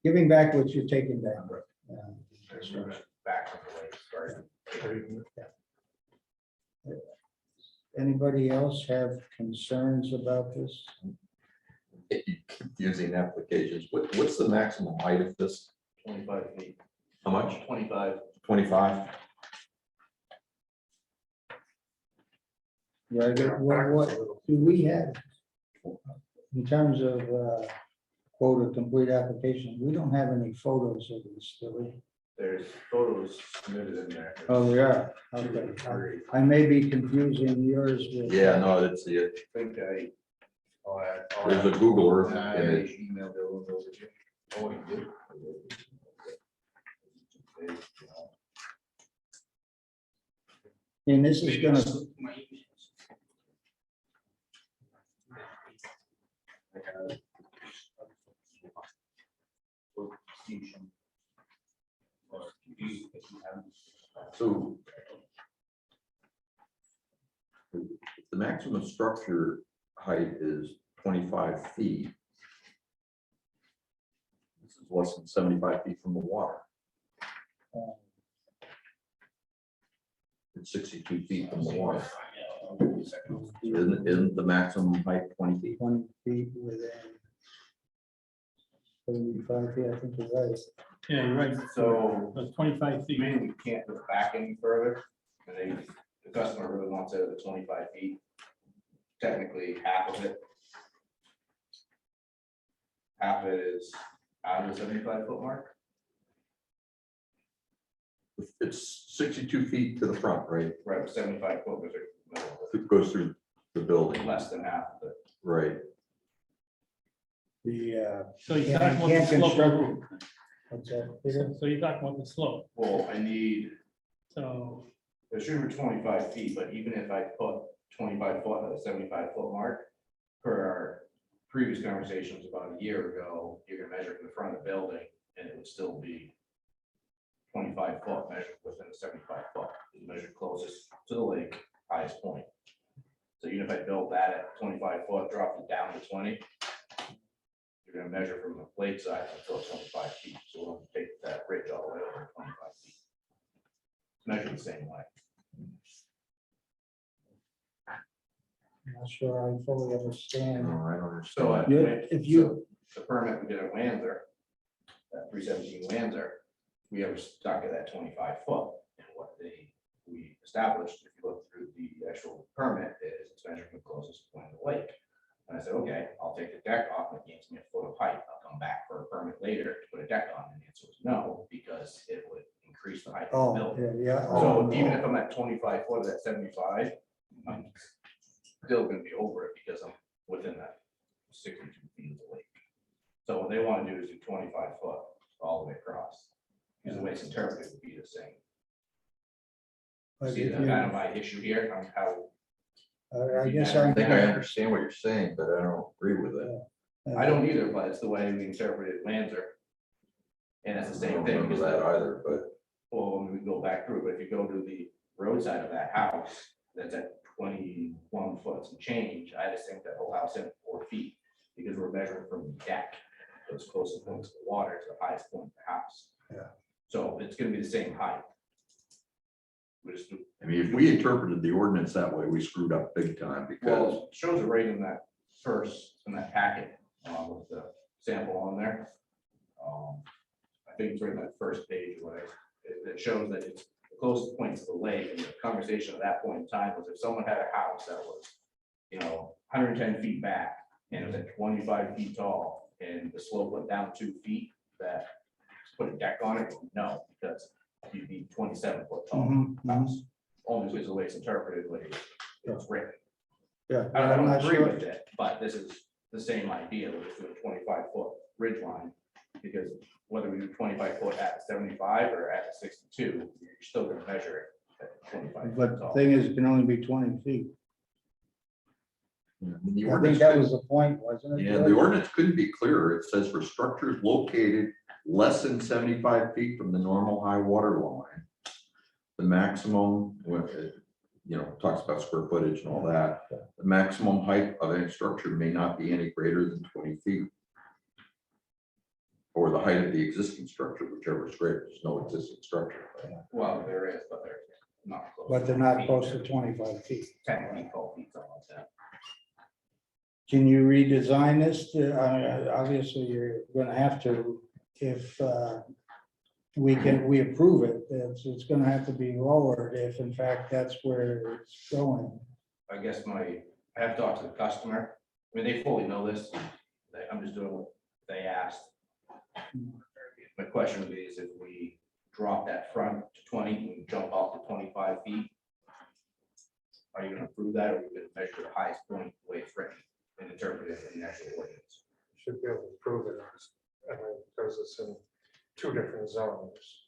S2: giving back what you're taking down.
S8: Back from the way it started.
S2: Anybody else have concerns about this?
S3: using applications. What's the maximum height of this?
S8: 25 feet,
S3: How much?
S8: 25.
S3: 25?
S2: Yeah, what do we have in terms of quote a complete application? We don't have any photos of this, do we?
S8: There's photos submitted in there.
S2: Oh, we are. Okay. I may be confusing yours with.
S3: Yeah, no, that's it.
S8: I think
S3: There's a Google Earth
S8: I
S3: image.
S8: emailed those over to you. Oh, you did?
S2: And this is
S1: Maybe
S2: gonna,
S1: it's my emails.
S3: So if the maximum structure height is 25 feet, this is less than 75 feet from the water. It's 62 feet from the water.
S8: Yeah, I'll give you a second.
S3: Isn't the maximum height 20 feet?
S2: 20 feet within 75 feet, I think you're right.
S7: Yeah, you're right.
S8: So
S7: It's 25 feet.
S8: maybe we can't go back any further, and they, the customer really wants it at the 25 feet. Technically, half of it. Half of it is out of the 75-foot mark.
S3: It's 62 feet to the front, right?
S8: Right, with 75 foot, was
S3: It goes through the building,
S8: less than half of it.
S3: right?
S2: The,
S7: So you're
S2: Yeah,
S7: talking about the
S2: can't
S7: slope of the
S2: construct
S7: roof.
S2: what's that, Peter?
S7: So you're talking about the slope.
S8: Well, I need,
S7: So,
S8: it should be 25 feet, but even if I put 25 foot at the 75-foot mark, per our previous conversations about a year ago, you can measure from the front of the building, and it would still be 25 foot measured within the 75 foot, is measured closest to the lake, highest point. So even if I built that at 25 foot, dropped it down to 20, you're gonna measure from the lake side until 25 feet, so we'll take that ridge all the way over 25 feet. Measure the same way.
S2: I'm not sure I fully understand.
S3: I don't
S8: So
S3: understand.
S2: Yeah, if you-
S8: so the permit we did at Wanzer, that 317 Wanzer, we ever stuck at that 25 foot. And what we established, if you look through the actual permit, is it's measured from the closest point of the lake. And I said, okay, I'll take the deck off, and it gains me a foot of height, I'll come back for a permit later to put a deck on, and the answer was no, because it would increase the height of the
S2: Oh,
S8: building.
S2: yeah, yeah.
S8: So even if I'm at 25 foot, at 75, I'm still gonna be over it because I'm within that 62 feet of the lake. So what they want to do is do 25 foot all the way across. Because the way it's interpreted would be the same.
S2: But
S8: See,
S2: if
S8: that's
S2: you-
S8: kind of my issue here on how,
S2: I guess
S3: I
S2: I'm.
S3: think I understand what you're saying, but I don't agree with it.
S8: I don't either, but it's the way we interpreted Lanzer. And it's the
S3: I
S8: same
S3: don't
S8: thing.
S3: remember
S8: because
S3: that either, but
S8: Well, when we go back through, but if you go to the roadside of that house, that's at 21 foot and change, I just think that whole house in 4 feet. Because we're measuring from the deck, those closest points to the water to the highest point of the house.
S2: Yeah.
S8: So it's gonna be the same height. We just,
S3: I mean, if we interpreted the ordinance that way, we screwed up big time because
S8: well, it shows it right in that first, in that packet, with the sample on there. I think it's right in that first page where it shows that it's the closest point to the lake, and the conversation at that point in time was if someone had a house that was, 110 feet back, and it was at 25 feet tall, and the slope went down 2 feet, that put a deck on it, no, because you'd be 27 foot tall
S2: Mhm, mhm.
S8: house, only because of the way it's interpreted, when it's written.
S2: Yeah,
S8: I
S2: I'm
S8: don't
S2: not
S8: agree
S2: sure.
S8: with it, but this is the same idea, we're just doing 25 foot ridge line. Because whether we do 25 foot at 75 or at 62, you're still gonna measure it at 25
S2: But
S8: foot
S2: the
S8: tall.
S2: thing is, it can only be 20 feet.
S3: the
S2: I think
S3: ordinance,
S2: that was the point, wasn't it?
S3: yeah, the ordinance couldn't be clearer. It says for structures located less than 75 feet from the normal high water line, the maximum, talks about square footage and all that, the maximum height of any structure may not be any greater than 20 feet. Or the height of the existing structure, whichever is greater. There's no existing structure.
S8: Well, there is, but they're not close.
S2: But they're not close to 25 feet.
S8: 10 feet, 12 feet, something like that.
S2: Can you redesign this? Obviously, you're gonna have to, if we approve it, it's gonna have to be lowered if in fact that's where it's going.
S8: I guess I have talked to the customer, I mean, they fully know this, I'm just doing what they asked. My question would be is if we drop that front to 20 and jump off to 25 feet, are you gonna approve that, or are we gonna measure the highest point the way it's written and interpret it in the actual ordinance?
S6: Should be able to prove it, because it's in 2 different zones.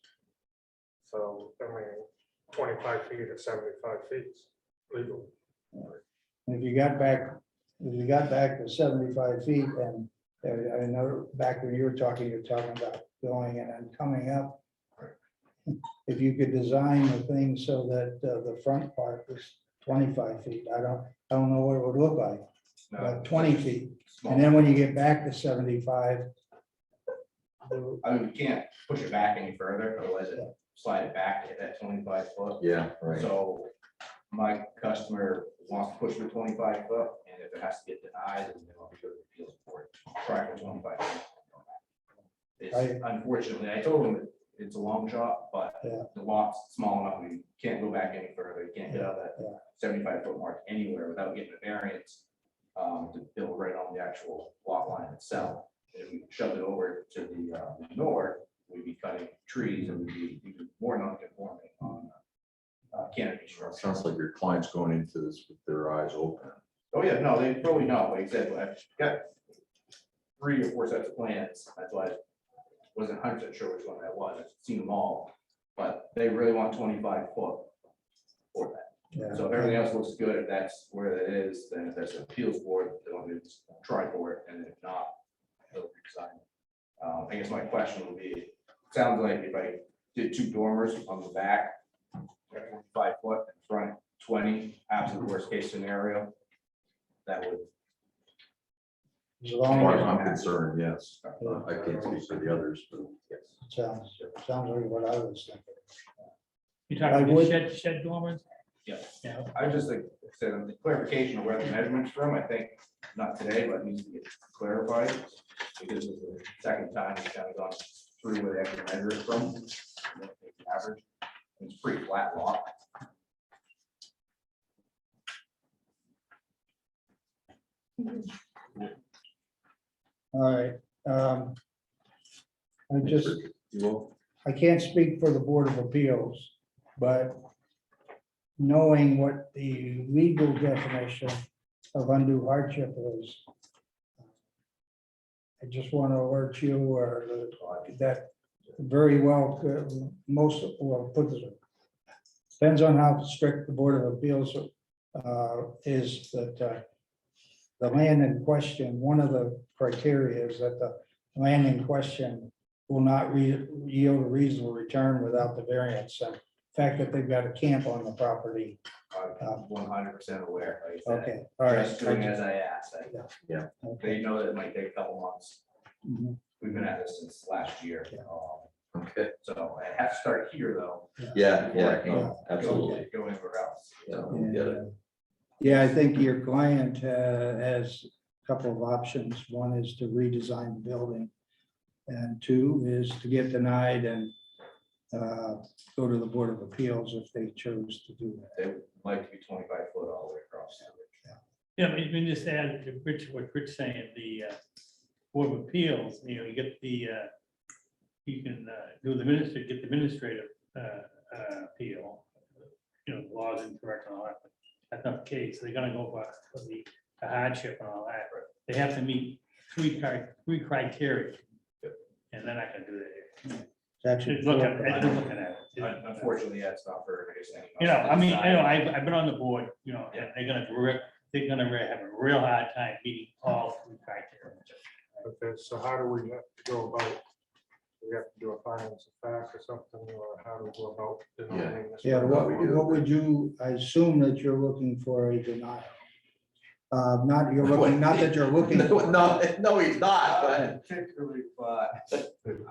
S6: So, 25 feet or 75 feet is legal.
S2: If you got back to 75 feet, and I know back when you're talking about going in and coming up. If you could design the thing so that the front part was 25 feet, I don't know what it would look like, but 20 feet. And then when you get back to 75.
S8: I mean, we can't push it back any further, otherwise it slide it back at that 25 foot.
S3: Yeah, right.
S8: So my customer wants to push the 25 foot, and if it has to get denied, then they'll have to go to the appeals board, try for 25 feet. It's unfortunately, I told them it's a long shot, but
S2: Yeah.
S8: the lot's small enough, we can't go back any further, you can't get out that
S2: Yeah.
S8: 75-foot mark anywhere without getting a variance to build right on the actual lot line itself. And if we shoved it over to the north, we'd be cutting trees and we'd be even more non-conforming on canopy structure.
S3: Sounds like your client's going into this with their eyes open.
S8: Oh, yeah, no, they probably know, like I said, I've got 3 or 4 sets of plans, that's why I wasn't 100% sure which one that was, I've seen them all, but they really want 25 foot for that.
S2: Yeah.
S8: So if everything else looks good, if that's where it is, then if there's an appeals board, they want to try for it, and if not, they'll resign. I guess my question would be, it sounds like if I did 2 dormers on the back, 5 foot, in front 20, absolute worst case scenario, that would.
S2: As
S3: As
S2: long
S3: far as
S2: as,
S3: I'm concerned, yes. I can't speak for the others, but
S8: Yes.
S2: sounds like what I was thinking.
S7: You
S2: I
S7: talking
S2: would-
S7: about shed dormers?
S8: Yeah.
S7: Yeah,
S8: I just like I said, the clarification of where the measurements from, I think, not today, but needs to get clarified. Because it's the second time we've kind of gone through where they have to measure it from. Average, it's a pretty flat lot.
S2: All right. I just,
S3: you will.
S2: I can't speak for the Board of Appeals, but knowing what the legal definition of undue hardship is, I just want to alert you or that very well, most, well, put this, depends on how strict the Board of Appeals is that the land in question, one of the criteria is that the land in question will not yield a reasonable return without the variance. And the fact that they've got a camp on the property.
S8: I'm 100% aware. Like I said,
S2: Okay, all right.
S8: Just doing as I asked.
S3: Yeah.
S2: Okay.
S8: They know that it might take a couple months.
S2: Mhm.
S8: We've been at this since last year.
S2: Yeah.
S3: Okay.
S8: So I have to start here, though.
S3: Yeah,
S8: before I
S3: yeah,
S8: can
S3: no, absolutely.
S8: Go anywhere else.
S3: Yeah,
S8: So,
S3: we get it.
S2: Yeah, I think your client has a couple of options. One is to redesign the building. And 2 is to get denied and go to the Board of Appeals if they chose to do that.
S8: They would like to be 25 foot all the way across.
S7: yeah, but you can just add to Rich, what Rich saying, the Board of Appeals, you know, you get the, you can do the minister, get the administrative appeal. You know, the laws incorrect and all that, but that's not the case, they're gonna go for the hardship and all that. They have to meet 3 criteria. And they're not gonna do that here.
S2: It's actually
S7: Look at,
S2: 4.
S7: I'm looking at it.
S8: Unfortunately, that's not for, I guess, any.
S7: You know, I mean, I've been on the board, you know, and they're gonna have a real hard time meeting all 3 criteria.
S6: Okay, so how do we have to go about? Do we have to do a findings of fact or something, or how do we go about denying this?
S2: Yeah,
S3: what we do.
S2: what would you, I assume that you're looking for a denial. Not you're looking, not that you're looking.
S3: No, he's not, but.
S8: Particularly, but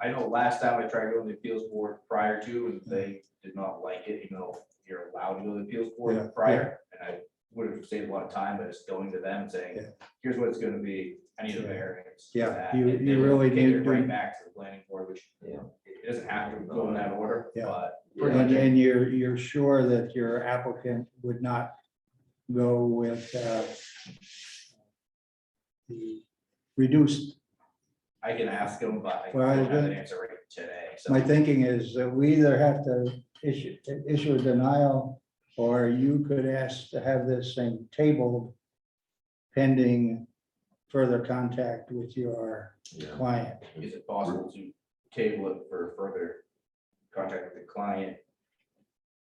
S8: I know last time I tried going to the appeals board prior to, and they did not like it, even though you're allowed to go to the appeals
S2: Yeah,
S8: board prior. And I would have saved a lot of time, but just going to them and saying,
S2: Yeah.
S8: here's what it's gonna be, I need a
S2: Yeah.
S8: variance. for
S2: Yeah,
S8: that,"
S2: you-
S8: and
S2: you
S8: they
S2: really
S8: kick it
S2: need to-
S8: Right back to the planning board, which, you know, it doesn't have to go in that order,
S2: Yeah.
S8: but.
S2: And you're sure that your applicant would not go with the reduced.
S8: I can ask them, but I
S2: Well,
S8: don't have
S2: then-
S8: an answer right today, so.
S2: My thinking is that we either have to issue a denial, or you could ask to have this thing tabled pending further contact with your
S3: Yeah.
S2: client.
S8: Is it possible to table it for further contact with the client,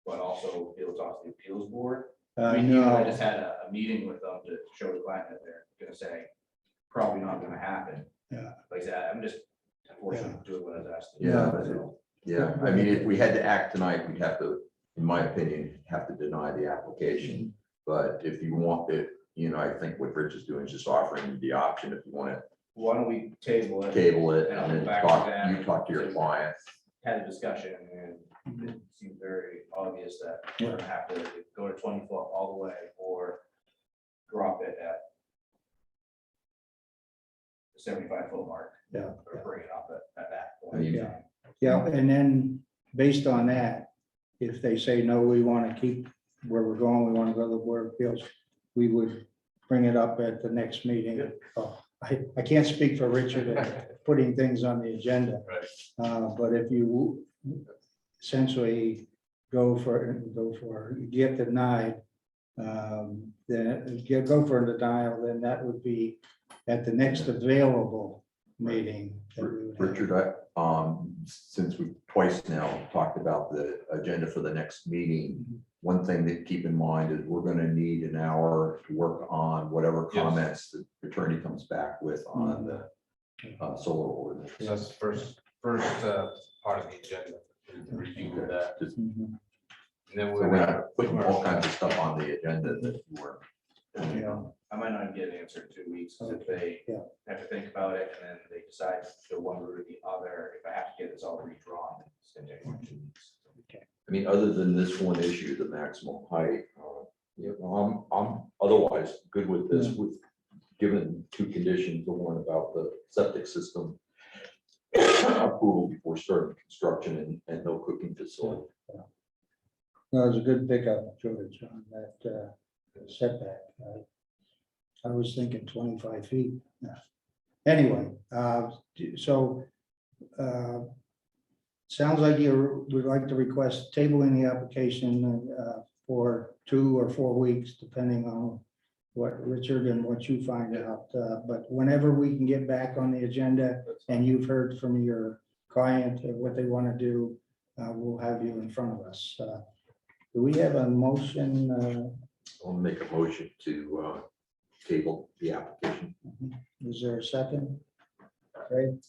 S8: but also be able to talk to the appeals board? I mean, I just
S2: No,
S8: had a meeting with them to show the client that they're gonna say, probably not gonna happen.
S2: Yeah.
S8: Like I said, I'm just unfortunately doing what I was asked. to do,
S3: Yeah.
S8: so.
S3: Yeah, I mean, if we had to act tonight, we'd have to, in my opinion, have to deny the application. But if you want it, you know, I think what Rich is doing is just offering you the option if you want
S8: Why don't we table
S3: to
S8: it?
S3: table it
S8: And I'll
S3: and then
S8: go back to
S3: talk,
S8: them.
S3: you talk to your client.
S8: had a discussion and it seemed very obvious that we're gonna have to go to 20 foot all the way or drop it at the 75 foot mark.
S2: Yeah.
S8: Or bring it up at that
S3: I
S8: point.
S3: mean,
S2: Yeah. Yeah, and then based on that, if they say, no, we want to keep where we're going, we want to go to the Board of Appeals, we would bring it up at the next meeting. Oh, I can't speak for Richard in putting things on the agenda.
S8: Right.
S2: But if you essentially go for, get denied, then go for a denial, then that would be at the next available meeting. that we would have.
S3: Richard, since we twice now talked about the agenda for the next meeting, one thing to keep in mind is we're gonna need an hour to work on whatever
S1: Yes.
S3: comments the attorney comes back with on the solar ordinance.
S1: So that's the first part of the agenda, is the review of that.
S3: Just-
S2: Mhm.
S1: And then
S3: We're
S1: we're
S3: gonna put all kinds of stuff on the agenda that you weren't.
S2: Yeah.
S8: I might not get an answer in 2 weeks, 'cause if they
S2: Yeah.
S8: have to think about it, and then they decide to go one route or the other, if I have to get this all redrawn, it's gonna take more than 2 weeks.
S3: I mean, other than this one issue, the maximum height, I'm otherwise good with this, with, given two conditions, the one about the septic system approval before starting construction and no cooking facility.
S2: No, it was a good pickup, George, on that setback. I was thinking 25 feet. Yeah. Anyway, so sounds like you would like to request tabling the application for 2 or 4 weeks, depending on what Richard and what you find out. But whenever we can get back on the agenda and you've heard from your client what they want to do, we'll have you in front of us. Do we have a motion?
S3: I'll make a motion to table the application.
S2: Is there a second? Great.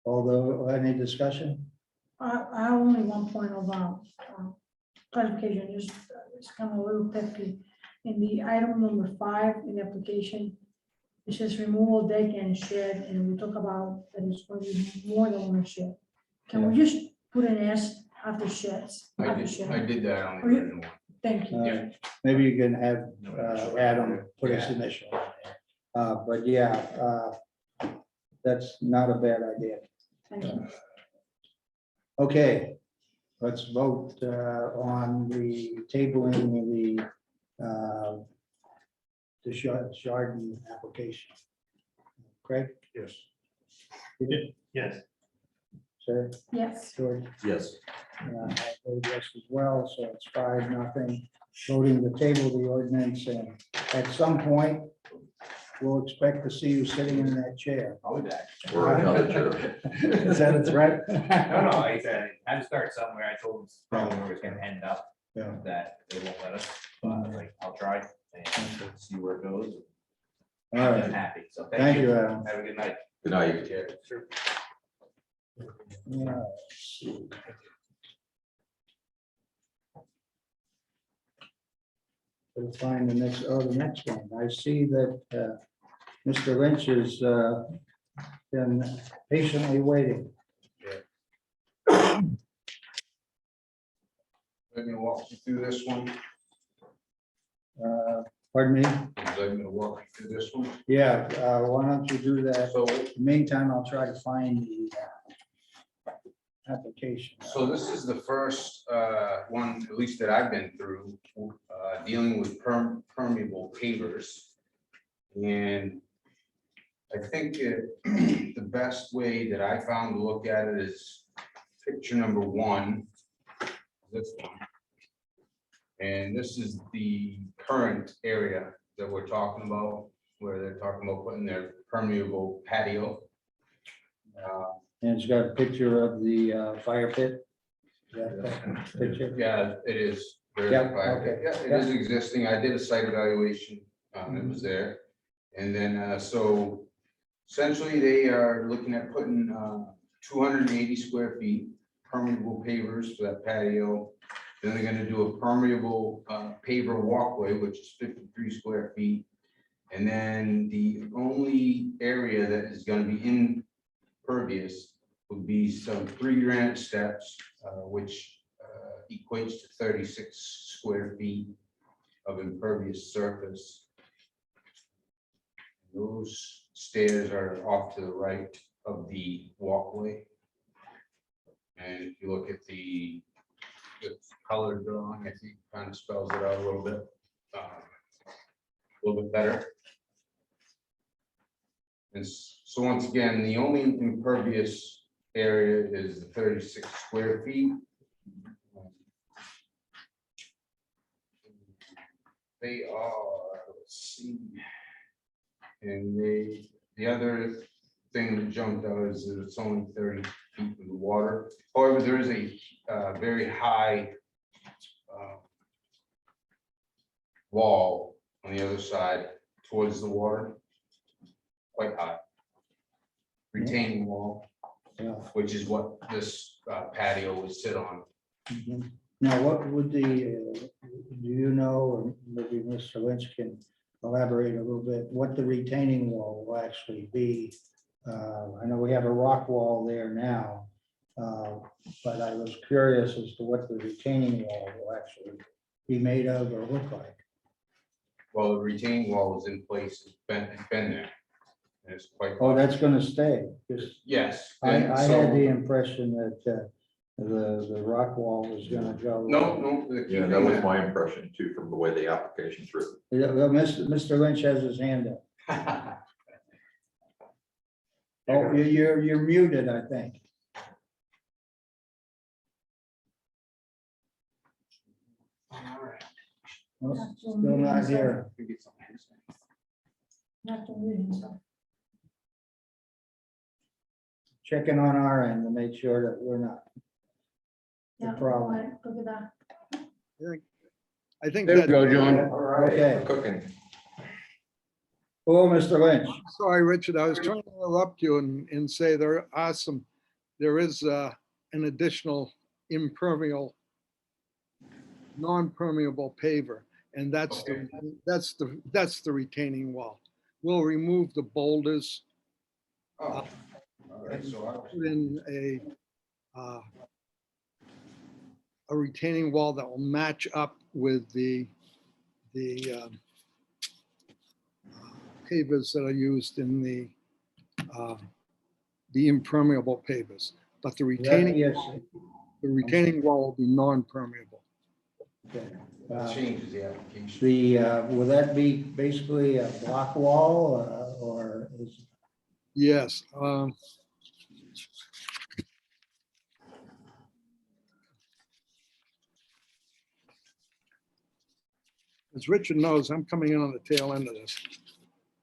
S2: Although, any discussion?
S4: I have only one point of clarification, just, it's kind of a little petty. In the item number 5 in the application, it says removal deck and shed, and we talk about that it's going to be more than one shed. Can we just put an S after sheds?
S1: I
S4: After
S1: did
S4: shed?
S1: that on the
S4: Oh, yeah.
S1: original one.
S4: Thank you.
S2: Uh, Maybe you can have Adam put his initial. But yeah, that's not a bad idea.
S4: Thank you.
S2: Okay, let's vote on the tabling the Chardon application. Craig,
S6: Yes.
S5: Yes.
S2: sir,
S4: Yes.
S2: George?
S3: Yes.
S2: I vote yes as well, so it's 5-0. Voting to table the ordinance, and at some point, we'll expect to see you sitting in that chair.
S8: I'll be back.
S3: Or another chair.
S2: Is that it's right?
S8: No, I said, I had to start somewhere. I told them probably where it's gonna end up,
S2: Yeah.
S8: that they won't let us, but I was like, I'll try and see where it goes.
S2: All
S8: I'm
S2: right,
S8: happy, so
S2: thank you, Adam.
S8: Have a good night.
S3: Good night.
S1: Yeah.
S2: Yeah, let's see. We'll find the next one. I see that Mr. Lynch has been patiently waiting.
S1: I'm gonna walk you through this one.
S2: Pardon me?
S1: I'm gonna walk you through this one.
S2: Yeah, why don't you do that?
S1: So
S2: In the meantime, I'll try to find the application.
S1: So this is the first one, at least that I've been through, dealing with permeable pavers. And I think the best way that I found to look at it is picture number 1, this one. And this is the current area that we're talking about, where they're talking about putting their permeable patio.
S2: And it's got a picture of the fire pit. That picture.
S1: Yeah, it is. There is
S2: Yeah,
S1: a fire pit.
S2: okay.
S1: Yeah, it is existing. I did a site evaluation. It was there. And then, so essentially they are looking at putting 280 square feet permeable pavers for that patio. Then they're gonna do a permeable paver walkway, which is 53 square feet. And then the only area that is gonna be impervious would be some 3 granite steps, which equates to 36 square feet of impervious surface. Those stairs are off to the right of the walkway. And if you look at the color drawing, I think kind of spells it out a little bit better. And so once again, the only impervious area is the 36 square feet. They are, let's see. And the other thing that jumped out is that it's only 30 feet from the water. However, there is a very high wall on the other side towards the water. Quite high. Retaining wall,
S2: Yeah.
S1: which is what this patio would sit on.
S2: Mhm. Now, what would do you know, or maybe Mr. Lynch can elaborate a little bit, what the retaining wall will actually be? I know we have a rock wall there now, but I was curious as to what the retaining wall will actually be made of or look like.
S1: Well, the retaining wall is in place, it's been there. And it's quite.
S2: Oh, that's gonna stay, because
S1: Yes.
S2: I
S1: and
S2: had
S1: so-
S2: the impression that the rock wall was gonna go.
S1: No, they're
S3: Yeah, that
S1: keeping
S3: was my impression too, from the way the application's written.
S2: Yeah, well, Mr. Lynch has his hand up. Oh, you're muted, I think. No, Still not here.
S4: Not to mute himself.
S2: Checking on our end to make sure that we're not.
S4: Yeah,
S2: problem.
S4: go ahead, look at that.
S9: I think
S1: There we
S9: that,
S1: go, John.
S2: Okay.
S3: Cooking.
S2: Oh, Mr. Lynch.
S9: sorry, Richard, I was trying to interrupt you and say there is an additional impermeable, non-permeable paver, and that's the retaining wall. We'll remove the boulders,
S1: Oh, all right, so
S9: put in a retaining wall that will match up with the pavers that are used in the impermeable pavers. But the
S2: Yes.
S9: retaining wall will be non-permeable.
S2: Okay.
S1: that changes the application.
S2: Will that be basically a block wall or is?
S9: Yes. As Richard knows, I'm coming in on the tail end of this.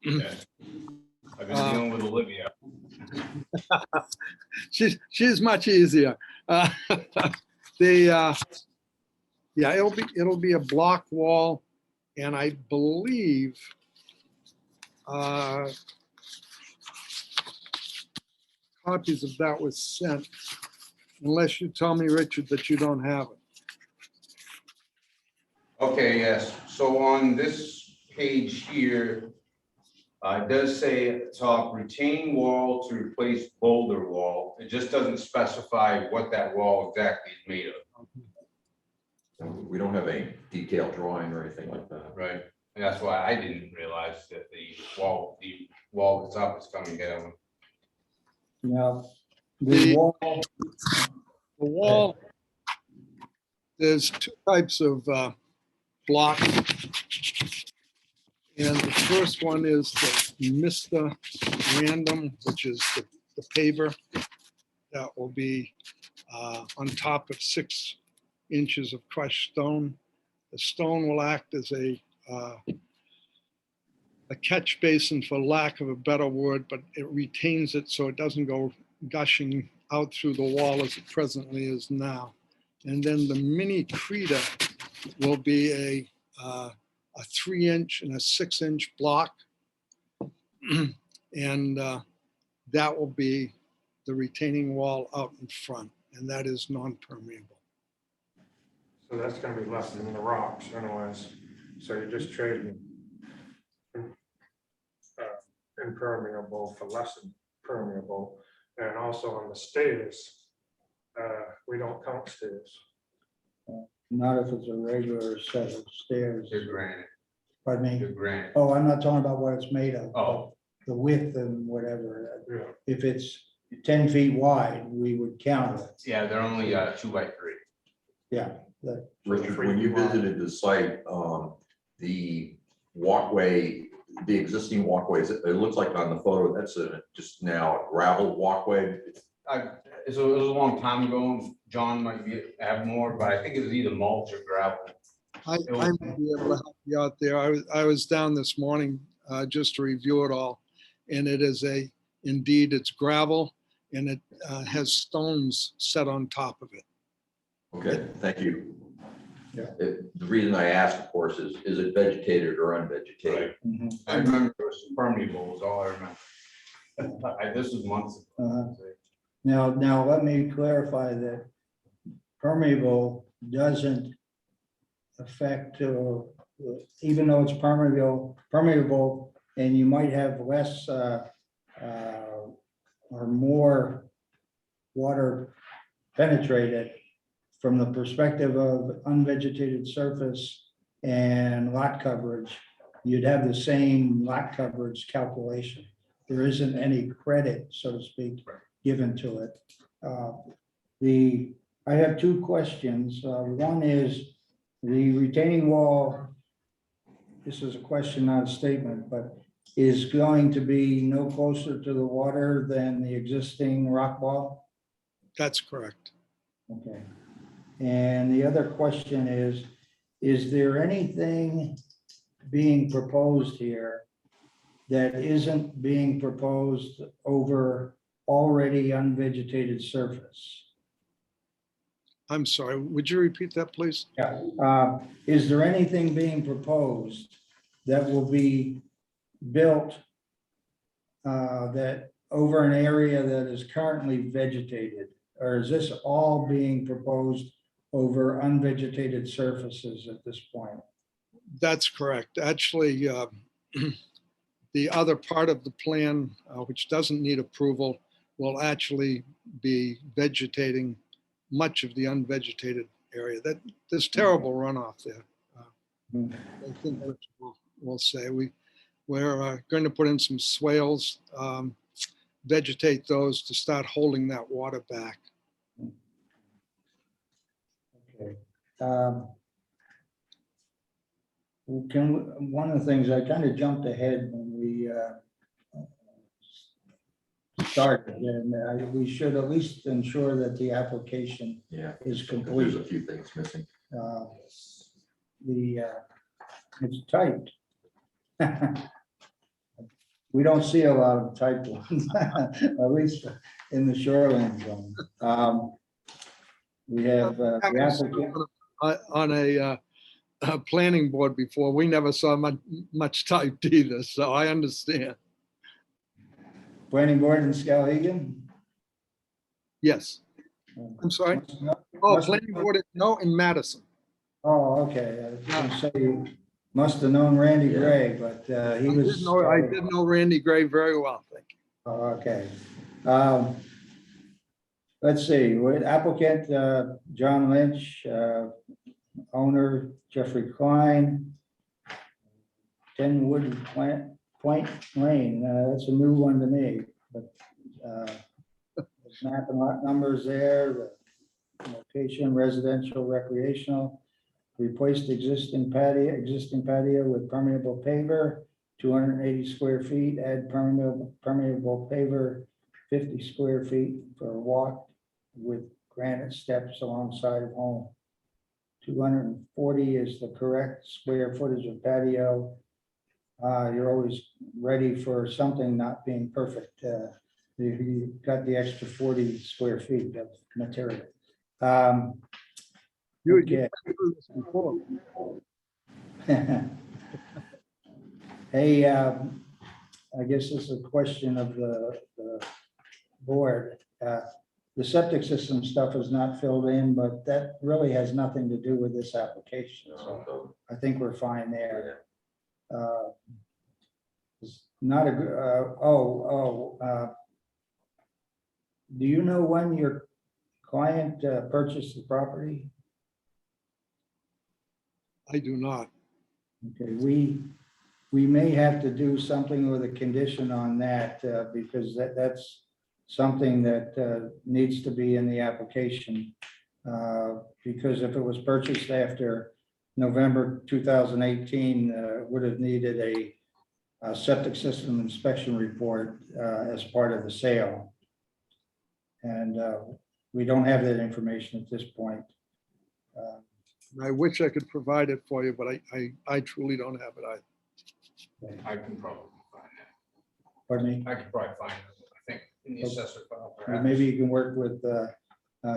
S1: Okay. I've been dealing with Olivia.
S9: She's much easier. Yeah, it'll be a block wall, and I believe copies of that was sent, unless you tell me, Richard, that you don't have it.
S1: Okay, yes, so on this page here, it does say at the top, retaining wall to replace boulder wall. It just doesn't specify what that wall exactly is made of.
S3: We don't have any detailed drawing or anything like that.
S1: Right, and that's why I didn't realize that the wall that's up is coming down.
S2: Now, the wall,
S9: The wall, there's two types of block. And the first one is the Mr. Random, which is the paver. That will be on top of 6 inches of crushed stone. The stone will act as a catch basin, for lack of a better word, but it retains it so it doesn't go gushing out through the wall as it presently is now. And then the mini Creta will be a 3-inch and a 6-inch block. And that will be the retaining wall out in front, and that is non-permeable.
S6: So that's gonna be less than the rocks anyways. So you're just trading impermeable for less than permeable. And also on the stairs, we don't count stairs.
S2: Not if it's a regular set of stairs.
S1: They're granite,
S2: Pardon
S1: they're
S2: me?
S1: granite.
S2: Oh, I'm not talking about what it's made of.
S1: Oh.
S2: The width and whatever.
S6: Yeah.
S2: If it's 10 feet wide, we would count it.
S1: Yeah, they're only 2 by 3.
S2: Yeah.
S3: Richard, when you visited the site, the walkway, the existing walkways, it looks like on the photo, that's just now a gravel walkway.
S1: It was a long time ago, John might have more, but I think it was either mulch or gravel.
S9: I might be able to help you out there. I was down this morning just to review it all. And it is indeed, it's gravel and it has stones set on top of it.
S3: Okay, thank you.
S2: Yeah.
S3: The reason I asked, of course, is it vegetated or unvegetated?
S2: Mhm.
S1: I remember it was permeable, was all I remember. This was months ago.
S2: Now, let me clarify that permeable doesn't affect, even though it's permeable, and you might have less or more water penetrated from the perspective of unvegetated surface and lot coverage, you'd have the same lot coverage calculation. There isn't any credit, so to speak, given to it. I have two questions. One is the retaining wall. This is a question, not a statement, but is going to be no closer to the water than the existing rock wall?
S9: That's correct.
S2: Okay. And the other question is there anything being proposed here that isn't being proposed over already unvegetated surface?
S9: I'm sorry, would you repeat that, please?
S2: Yeah. Is there anything being proposed that will be built that over an area that is currently vegetated? Or is this all being proposed over unvegetated surfaces at this point?
S9: That's correct. Actually, the other part of the plan, which doesn't need approval, will actually be vegetating much of the unvegetated area. There's terrible runoff there. I think we'll say we're going to put in some swales, vegetate those to start holding that water back.
S2: Okay. One of the things, I kind of jumped ahead when we started, and we should at least ensure that the application
S3: Yeah,
S2: is
S3: there's
S2: complete.
S3: a few things missing.
S2: It's typed. We don't see a lot of typed ones, at least in the shoreline zone. We have the applicant.
S9: On a planning board before, we never saw much typed either, so I understand.
S2: Planning board in Skowhegan?
S9: Yes, I'm sorry. Oh, planning board, no, in Madison.
S2: Oh, okay. I was gonna say you must have known Randy
S3: Yeah.
S2: Gray, but he was.
S9: I did know Randy Gray very well, thank you.
S2: Oh, okay. Let's see, with applicant, John Lynch, owner Jeffrey Klein, 10 Wood Point Lane, that's a new one to me, but map and lot numbers there, the location residential, recreational, replaced existing patio with permeable paver, 280 square feet, add permeable paver, 50 square feet for a walk with granite steps alongside of home. 240 is the correct square footage of patio. You're always ready for something not being perfect. You got the extra 40 square feet of material.
S9: You
S2: Okay.
S9: through this before.
S2: Hey, I guess this is a question of the board. The septic system stuff is not filled in, but that really has nothing to do with this application. So I think we're fine there. It's not a, Do you know when your client purchased the property?
S9: I do not.
S2: Okay, we may have to do something with a condition on that, because that's something that needs to be in the application. Because if it was purchased after November 2018, would have needed a septic system inspection report as part of the sale. And we don't have that information at this point.
S9: I wish I could provide it for you, but I truly don't have it.
S1: I can probably find that.
S2: Pardon me?
S1: I could probably find it, I think, in the assessor file.
S2: Or
S1: perhaps.
S2: maybe you can work with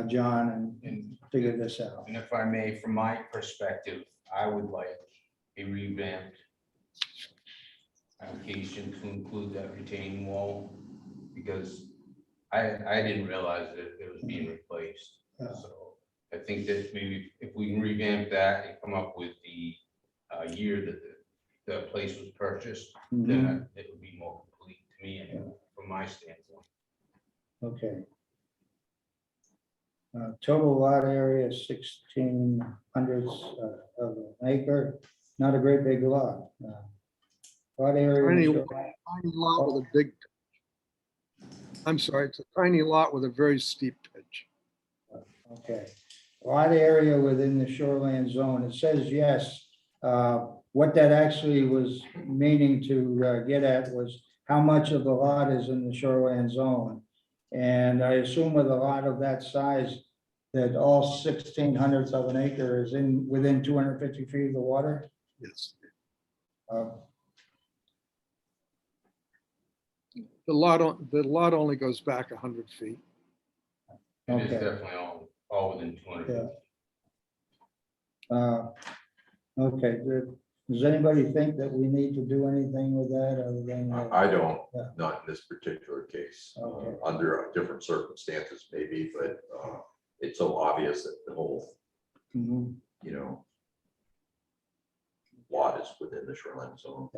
S2: John and
S1: And
S2: figure this out.
S1: And if I may, from my perspective, I would like a revamped application to include that retaining wall, because I didn't realize that it was being replaced.
S2: Yeah.
S1: So I think that maybe if we can revamp that and come up with the year that the place was purchased,
S2: Mhm.
S1: then it would be more complete to me and from my standpoint.
S2: Okay. Total lot area 1,600 of an acre, not a great big lot. Lot area.
S9: Tiny lot with a big, I'm sorry, it's a tiny lot with a very steep pitch.
S2: Okay. Lot area within the shoreline zone, it says yes. What that actually was meaning to get at was how much of the lot is in the shoreline zone. And I assume with a lot of that size, that all 1,600 of an acre is within 250 feet of the water.
S9: Yes.
S2: Uh,
S9: The lot only goes back 100 feet.
S1: It is
S2: Okay.
S1: definitely all within 200.
S2: Yeah. Okay, does anybody think that we need to do anything with that other than?
S3: I don't,
S2: Yeah.
S3: not in this particular case.
S2: Okay.
S3: Under different circumstances maybe, but it's so obvious that the whole,
S2: Mhm.
S3: you know, lot is within the shoreline zone.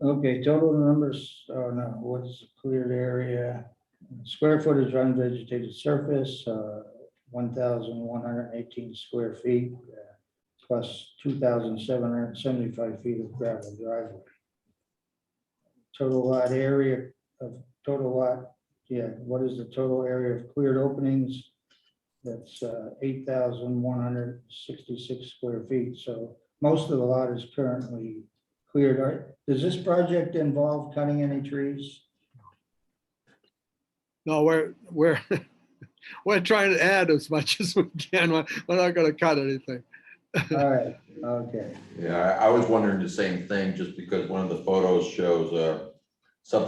S2: Okay, total numbers, oh no, what's the cleared area? Square footage on vegetated surface, 1,118 square feet, plus 2,775 feet of gravel driveway. Total lot area what is the total area of cleared openings? That's 8,166 square feet, so most of the lot is currently cleared. Does this project involve cutting any trees?
S9: No, we're we're trying to add as much as we can. We're not going to cut anything.
S2: All right, okay,
S3: Yeah, I was wondering the same thing, just because one of the photos shows a sort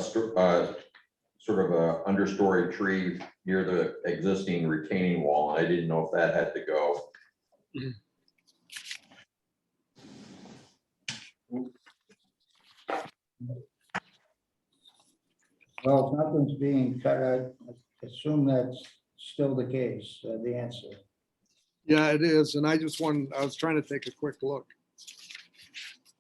S3: of a understory tree near the existing retaining wall, and I didn't know if that had to go.
S2: well, if nothing's being cut, I assume that's still the case, the answer.
S9: Yeah, it is. And I was trying to take a quick look.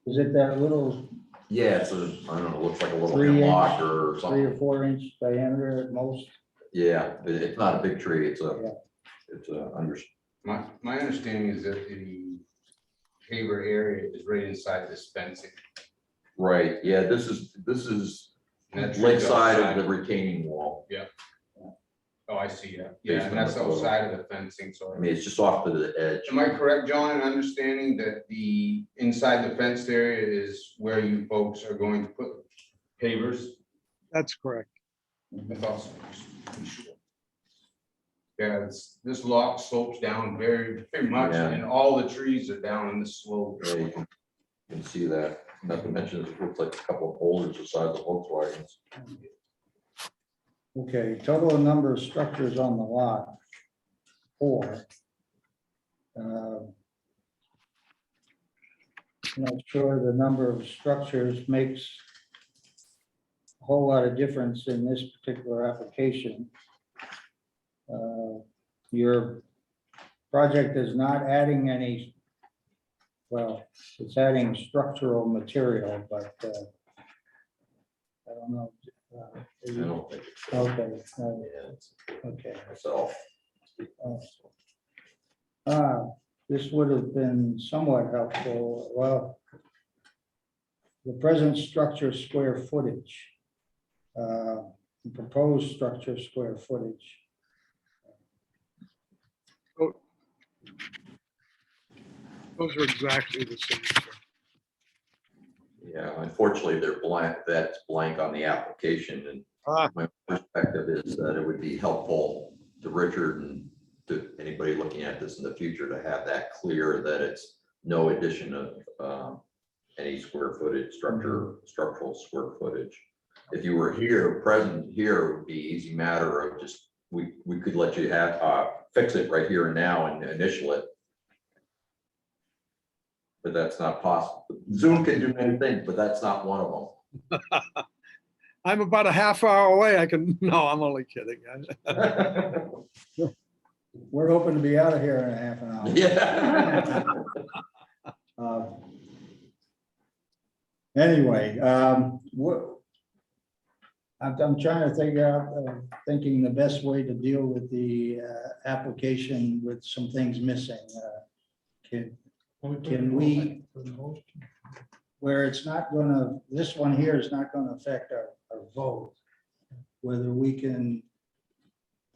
S2: Is it that little
S3: Yeah, it's a, I don't know, looks like a little
S2: 3 inch,
S3: hemlock or
S2: 3 or
S3: something.
S2: 4 inch diameter at most?
S3: Yeah, it's not a big tree, it's
S2: Yeah.
S3: under,
S1: My understanding is that the paver area is right inside this fencing.
S3: right, yeah, this is
S1: And that tree's
S3: lakeside
S1: outside.
S3: of the retaining wall.
S1: Oh, I see, yeah,
S3: Based on
S1: and that's
S3: the photo.
S1: outside of the fencing, so.
S3: I mean, it's just off to the edge.
S1: Am I correct, John, in understanding that the inside the fenced area is where you folks are going to put pavers?
S9: That's correct.
S1: I thought so. Pretty sure. Yeah, this lot slopes down very, very much,
S3: Yeah.
S1: and all the trees are down in the slope.
S3: Yeah, you can see that, not to mention it looks like a couple of boulders the size of Volkswagens.
S2: Okay, total number of structures on the lot, 4. Not sure the number of structures makes a whole lot of difference in this particular application. Your project is not adding any, well, it's adding structural material, but I don't know,
S3: I don't think it's
S2: Okay,
S3: yeah,
S2: okay.
S3: myself.
S2: This would have been somewhat helpful. Well, the present structure square footage, the proposed structure square footage.
S9: Those are exactly the same. sir.
S3: Yeah, unfortunately, they're blank, that's blank on the application, and
S9: Ah,
S3: my perspective is that it would be helpful to Richard and to anybody looking at this in the future to have that clear, that it's no addition of any square footage, structural square footage. If you were here, present here, it would be easy matter of just, we could let you have, fix it right here and now and initial it. But that's not possible. Zoom can do many things, but that's not one of them.
S9: I'm about a half hour away. I can, no, I'm only kidding.
S2: We're hoping to be out of here in a half an hour.
S3: Yeah.
S2: Anyway, I'm trying to figure out, thinking the best way to deal with the application with some things missing. Can we, where it's not gonna, this one here is not gonna affect our vote, whether we can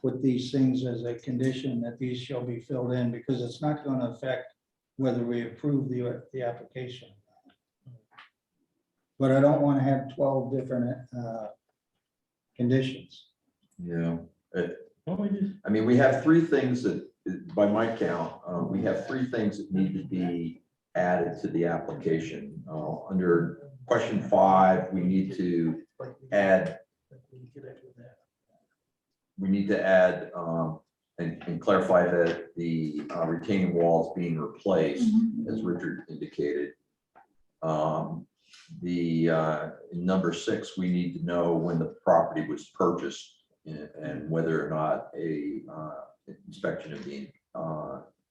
S2: put these things as a condition that these shall be filled in, because it's not gonna affect whether we approve the application. But I don't want to have 12 different conditions.
S3: Yeah.
S7: Why don't we just
S3: I mean, we have three things that, by my count, we have three things that need to be added to the application. Under question 5, we need to add, and clarify that the retaining wall is being replaced, as Richard indicated. In number 6, we need to know when the property was purchased and whether or not a inspection of the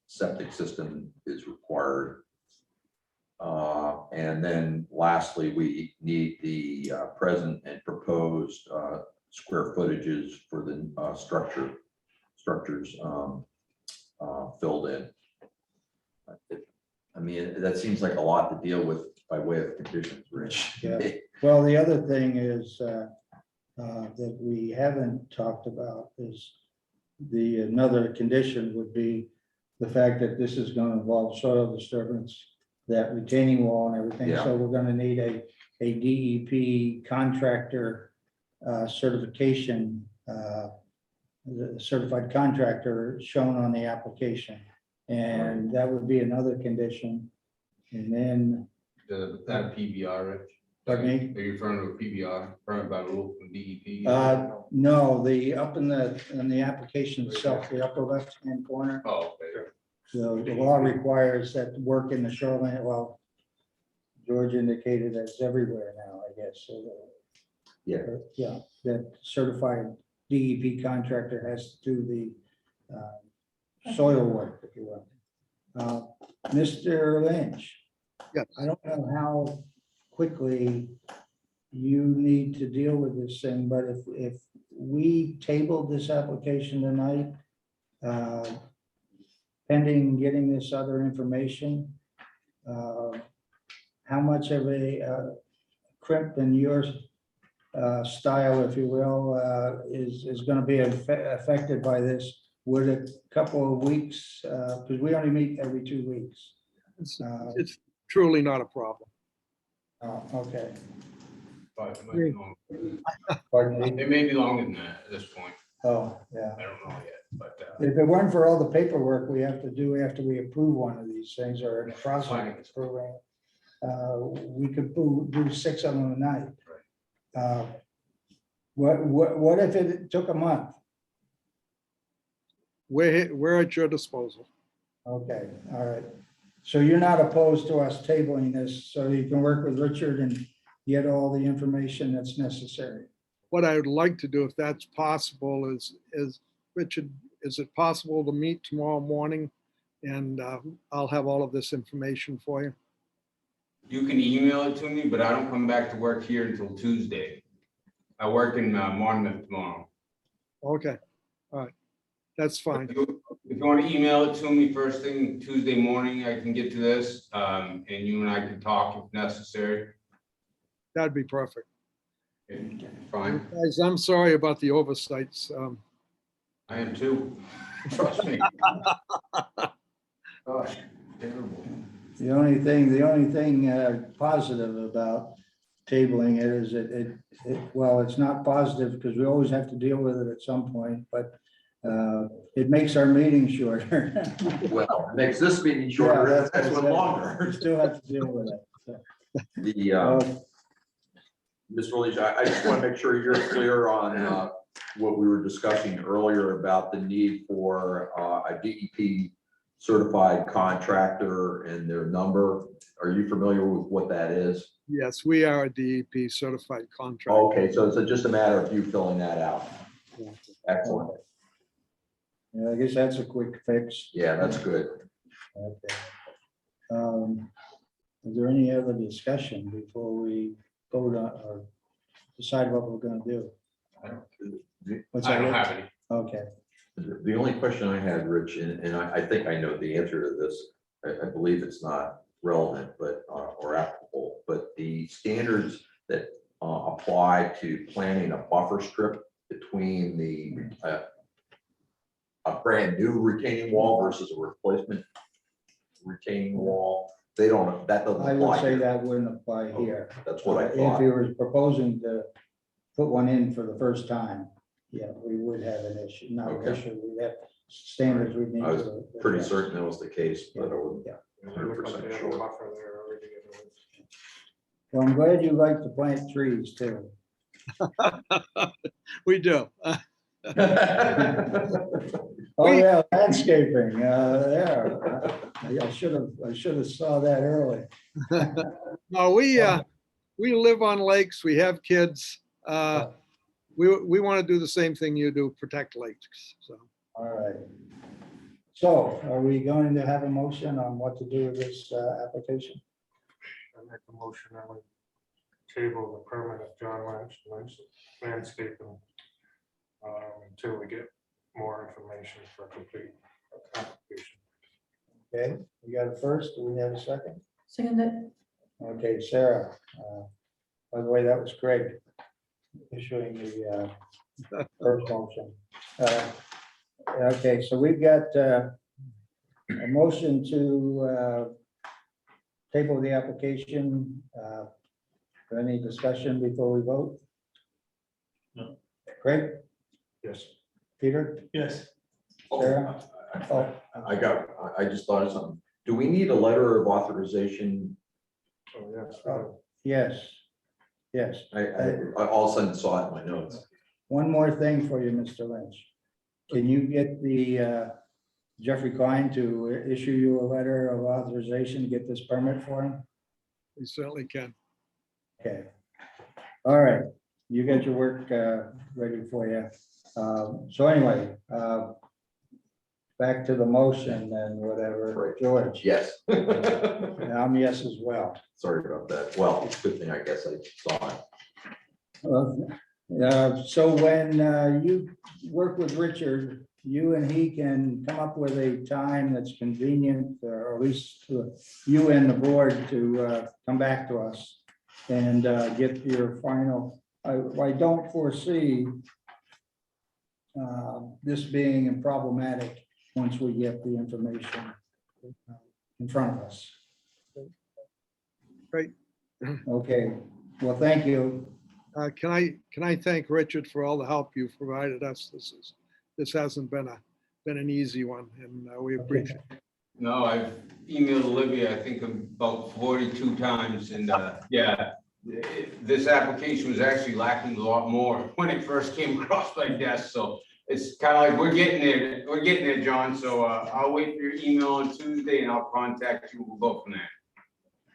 S3: septic system is required. And then lastly, we need the present and proposed square footages for the structures filled in. I mean, that seems like a lot to deal with by way of conditions, Rich.
S2: Yeah. Well, the other thing is that we haven't talked about is another condition would be the fact that this is going to involve soil disturbance, that retaining wall and everything.
S3: Yeah.
S2: So we're going to need a DEP contractor certification, the certified contractor shown on the application. And that would be another condition. And then,
S1: That PBR, Rich?
S2: pardon me?
S1: Are you referring to a PBR, permit by rule from DEP?
S2: No, up in the application itself, the upper left-hand corner.
S1: Oh, okay.
S2: So the law requires that work in the shoreline, well, George indicated that's everywhere now, I guess. So,
S3: Yeah.
S2: Yeah, that certified DEP contractor has to do the soil work, if you will. Mr. Lynch.
S9: Yes.
S2: I don't know how quickly you need to deal with this thing, but if we tabled this application tonight, pending getting this other information, how much of a crimp in your style, if you will, is going to be affected by this? Would a couple of weeks, because we only meet every 2 weeks.
S9: It's truly not a problem.
S2: Okay.
S1: But it might be long-
S2: Pardon me?
S1: It may be longer than that at this point.
S2: Oh, yeah.
S1: I don't know yet, but
S2: If it weren't for all the paperwork we have to do after we approve one of these things or in the process of approving, we could do 6 of them a night. What if it took a month?
S9: We're at your disposal.
S2: Okay, all right. So you're not opposed to us tabling this, so you can work with Richard and get all the information that's necessary.
S9: What I would like to do, if that's possible, is Richard, is it possible to meet tomorrow morning? And I'll have all of this information for you.
S1: you can email it to me, but I don't come back to work here until Tuesday. I work in Monmouth tomorrow.
S9: Okay, all right, that's fine.
S1: If you want to email it to me first thing Tuesday morning, I can get to this, and you and I can talk if necessary.
S9: That'd be perfect.
S1: Fine,
S9: Guys, I'm sorry about the oversights.
S1: I am too. Trust me. Gosh, terrible.
S2: The only thing positive about tabling it is well, it's not positive because we always have to deal with it at some point, but it makes our meeting shorter.
S3: Well, makes this meeting shorter,
S2: Yeah,
S3: that's one
S2: We
S3: longer.
S2: still have to deal with it. So,
S3: The,
S2: uh,
S3: Mr. Leach, I just want to make sure you're clear on what we were discussing earlier about the need for a DEP certified contractor and their number. Are you familiar with what that is?
S9: Yes, we are a DEP certified contractor.
S3: Okay, so it's just a matter of you filling that out. Excellent.
S2: Yeah, I guess that's a quick fix.
S3: Yeah, that's good.
S2: Okay. Is there any other discussion before we vote on or decide what we're gonna do? What's
S1: I
S2: that?
S1: don't have any.
S2: Okay,
S3: The only question I had, Rich, and I think I know the answer to this, I believe it's not relevant, but, or applicable, but the standards that apply to planning a buffer strip between a brand new retaining wall versus a replacement retaining wall, that doesn't
S2: I would
S3: apply
S2: say
S3: here.
S2: that wouldn't apply here.
S3: That's what I
S2: If
S3: thought.
S2: you were proposing to put one in for the first time, yeah, we would have an issue, not an
S3: Okay.
S2: issue, we'd have standards we need
S3: I was
S2: to.
S3: pretty
S2: address.
S3: certain that was the case, but I wasn't
S2: Yeah.
S6: It looks like they
S3: 100%
S6: have a
S3: sure.
S6: buffer there already anyways.
S2: Well, I'm glad you like to plant trees too.
S9: We do.
S2: Oh, yeah, landscaping, there. I should have saw that early.
S9: No, we live on lakes, we have kids. We want to do the same thing you do, protect lakes, so.
S2: All right. So are we going to have a motion on what to do with this application?
S6: I make a motion that we table the permit of John Lynch landscaping until we get more information for a complete application.
S2: Okay, we got a first, do we have a second?
S4: Second that,
S2: Okay, Sarah, by the way, that was great. Issuing the first motion. Okay, so we've got a motion to table the application. Any discussion before we vote?
S7: No.
S2: Craig,
S6: Yes.
S2: Peter,
S7: Yes,
S2: Sarah? Oh,
S3: I just thought of something. Do we need a letter of authorization?
S6: Oh, yes.
S2: yes, yes.
S3: I all of a sudden saw it in my notes.
S2: One more thing for you, Mr. Lynch. Can you get the Jeffrey Klein to issue you a letter of authorization to get this permit for him?
S9: We certainly can.
S2: Okay. All right, you got your work ready for you. So anyway, back to the motion and whatever,
S3: Right.
S2: George.
S3: Yes.
S2: And I'm yes as well.
S3: Sorry about that. Well, it's a good thing, I guess I saw it.
S2: So when you work with Richard, you and he can come up with a time that's convenient, or at least you and the board to come back to us and get your final. I don't foresee this being problematic once we get the information in front of us.
S9: Great.
S2: Okay, well, thank you.
S9: Can I thank Richard for all the help you've provided us? This hasn't been an easy one, and we appreciate it.
S1: No, I've emailed Olivia, I think about 42 times, and yeah, this application was actually lacking a lot more when it first came across my desk, so it's kind of like, we're getting there, John, so I'll wait for your email on Tuesday and I'll contact you, we'll go from there.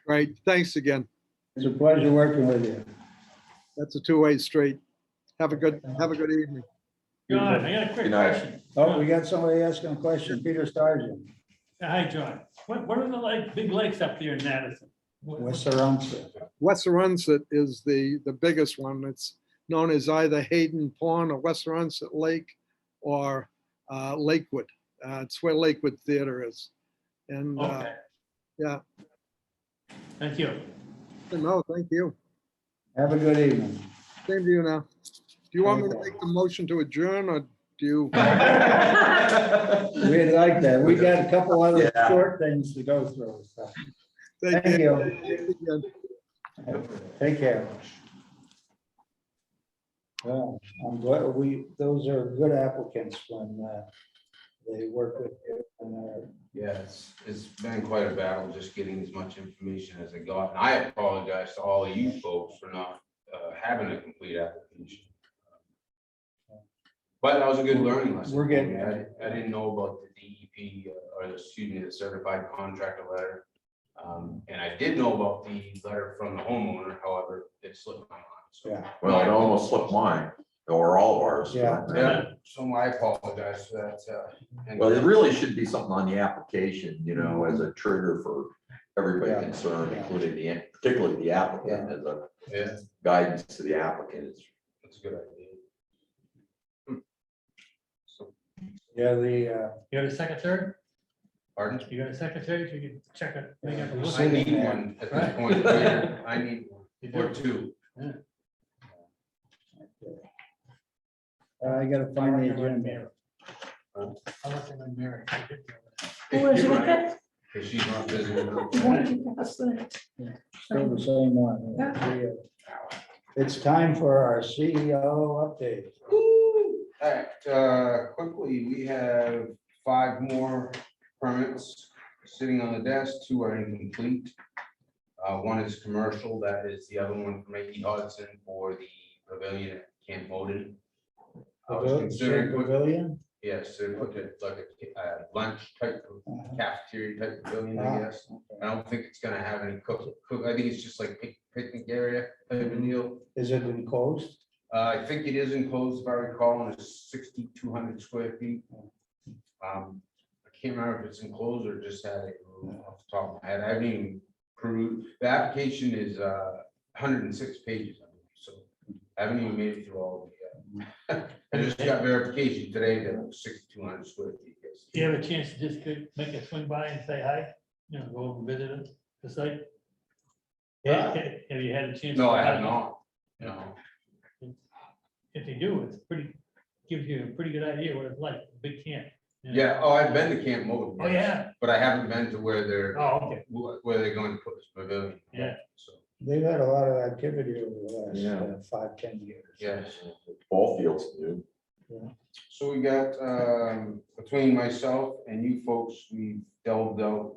S9: Right, thanks again.
S2: It's a pleasure working with you.
S9: That's a two-way street. Have a good evening.
S7: John, I got a quick
S3: Good night.
S7: question.
S2: Oh, we got somebody asking a question. Peter Sargent,
S7: Hi, John. What are the big lakes up there in Madison?
S2: West Saransa.
S9: West Arunset is the biggest one. known as either Hayden Pond or Westernset Lake or Lakewood. It's where Lakewood Theater is. And,
S7: Okay.
S9: yeah,
S7: Thank you.
S9: no, thank you.
S2: Have a good evening.
S9: Same to you now. Do you want me to
S2: Okay.
S9: make the motion to adjourn or do you?
S2: We'd like that. We got a couple other
S3: Yeah.
S2: short things to go through. So.
S9: Thank
S2: Thank you.
S9: you.
S2: Take care. Well, I'm glad those are good applicants when they work with you and
S1: Yeah, it's been quite a battle just getting as much information as I got. And I apologize to all of you folks for not having a complete application. But that was a good learning lesson.
S2: We're getting
S1: for me. I didn't know about the DEP or excuse me, the certified contractor letter. And I did know about the letter from the homeowner, however, it slipped my mind. So,
S2: Yeah.
S3: Well, it almost slipped mine, or all of ours.
S2: Yeah.
S1: yeah, so I apologize for that. And-
S3: Well, it really should be something on the application, you know, as a trigger for everybody
S2: Yeah.
S3: concerned,
S2: Yeah.
S3: including particularly the applicant, as a
S1: Yeah,
S3: guidance to the applicant.
S1: that's a good idea. So,
S2: Yeah,
S7: You got a secretary?
S1: pardon?
S7: You got a secretary? So you can check it. make up a list?
S1: I need one at this point. I need
S7: You
S1: one or
S7: do?
S1: two.
S2: I gotta find the agenda.
S7: I want them in Mary.
S4: Who is it?
S1: Because she's not visible.
S2: Still the same one. It's time for our CEO update.
S1: All right, quickly, we have 5 more permits sitting on the desk, 2 are incomplete. One is commercial, that is the other one from A.E. Hudson for the pavilion at Camp Moden. I was considering,
S2: Pavilion?
S1: yes, they put it like a lunch type of
S2: Uh-huh.
S1: cafeteria type pavilion,
S2: Ah,
S1: I guess. I don't think it's gonna have any cook, I think it's just like picnic area type of deal.
S2: Is it enclosed?
S1: I think it is enclosed, if I recall, and it's 6,200 square feet. I can't remember if it's enclosed or just had it off the top of my head. I haven't even perused. The application is 106 pages, I believe, so I haven't even made it through all of it yet. I just got verification today that it was 6,200 square feet. Yes.
S7: Do you have a chance to just make a swing by and say hi? You know, go over and visit it, the site? Yeah, have you had a chance?
S1: No,
S7: to-
S1: I have not. No.
S7: If you do, it's pretty, gives you a pretty good idea what it's like, a big camp. you know?
S1: Yeah, oh, I've been to Camp Moden.
S7: Oh, yeah,
S1: But I haven't been to where they're,
S7: oh, okay,
S1: where they're going to put this pavilion.
S7: Yeah.
S1: So,
S2: They've had a lot of activity over the
S3: Yeah.
S2: last 5-10 years.
S1: yes.
S3: Ball fields, dude.
S1: So we got, between myself and you folks, we delved out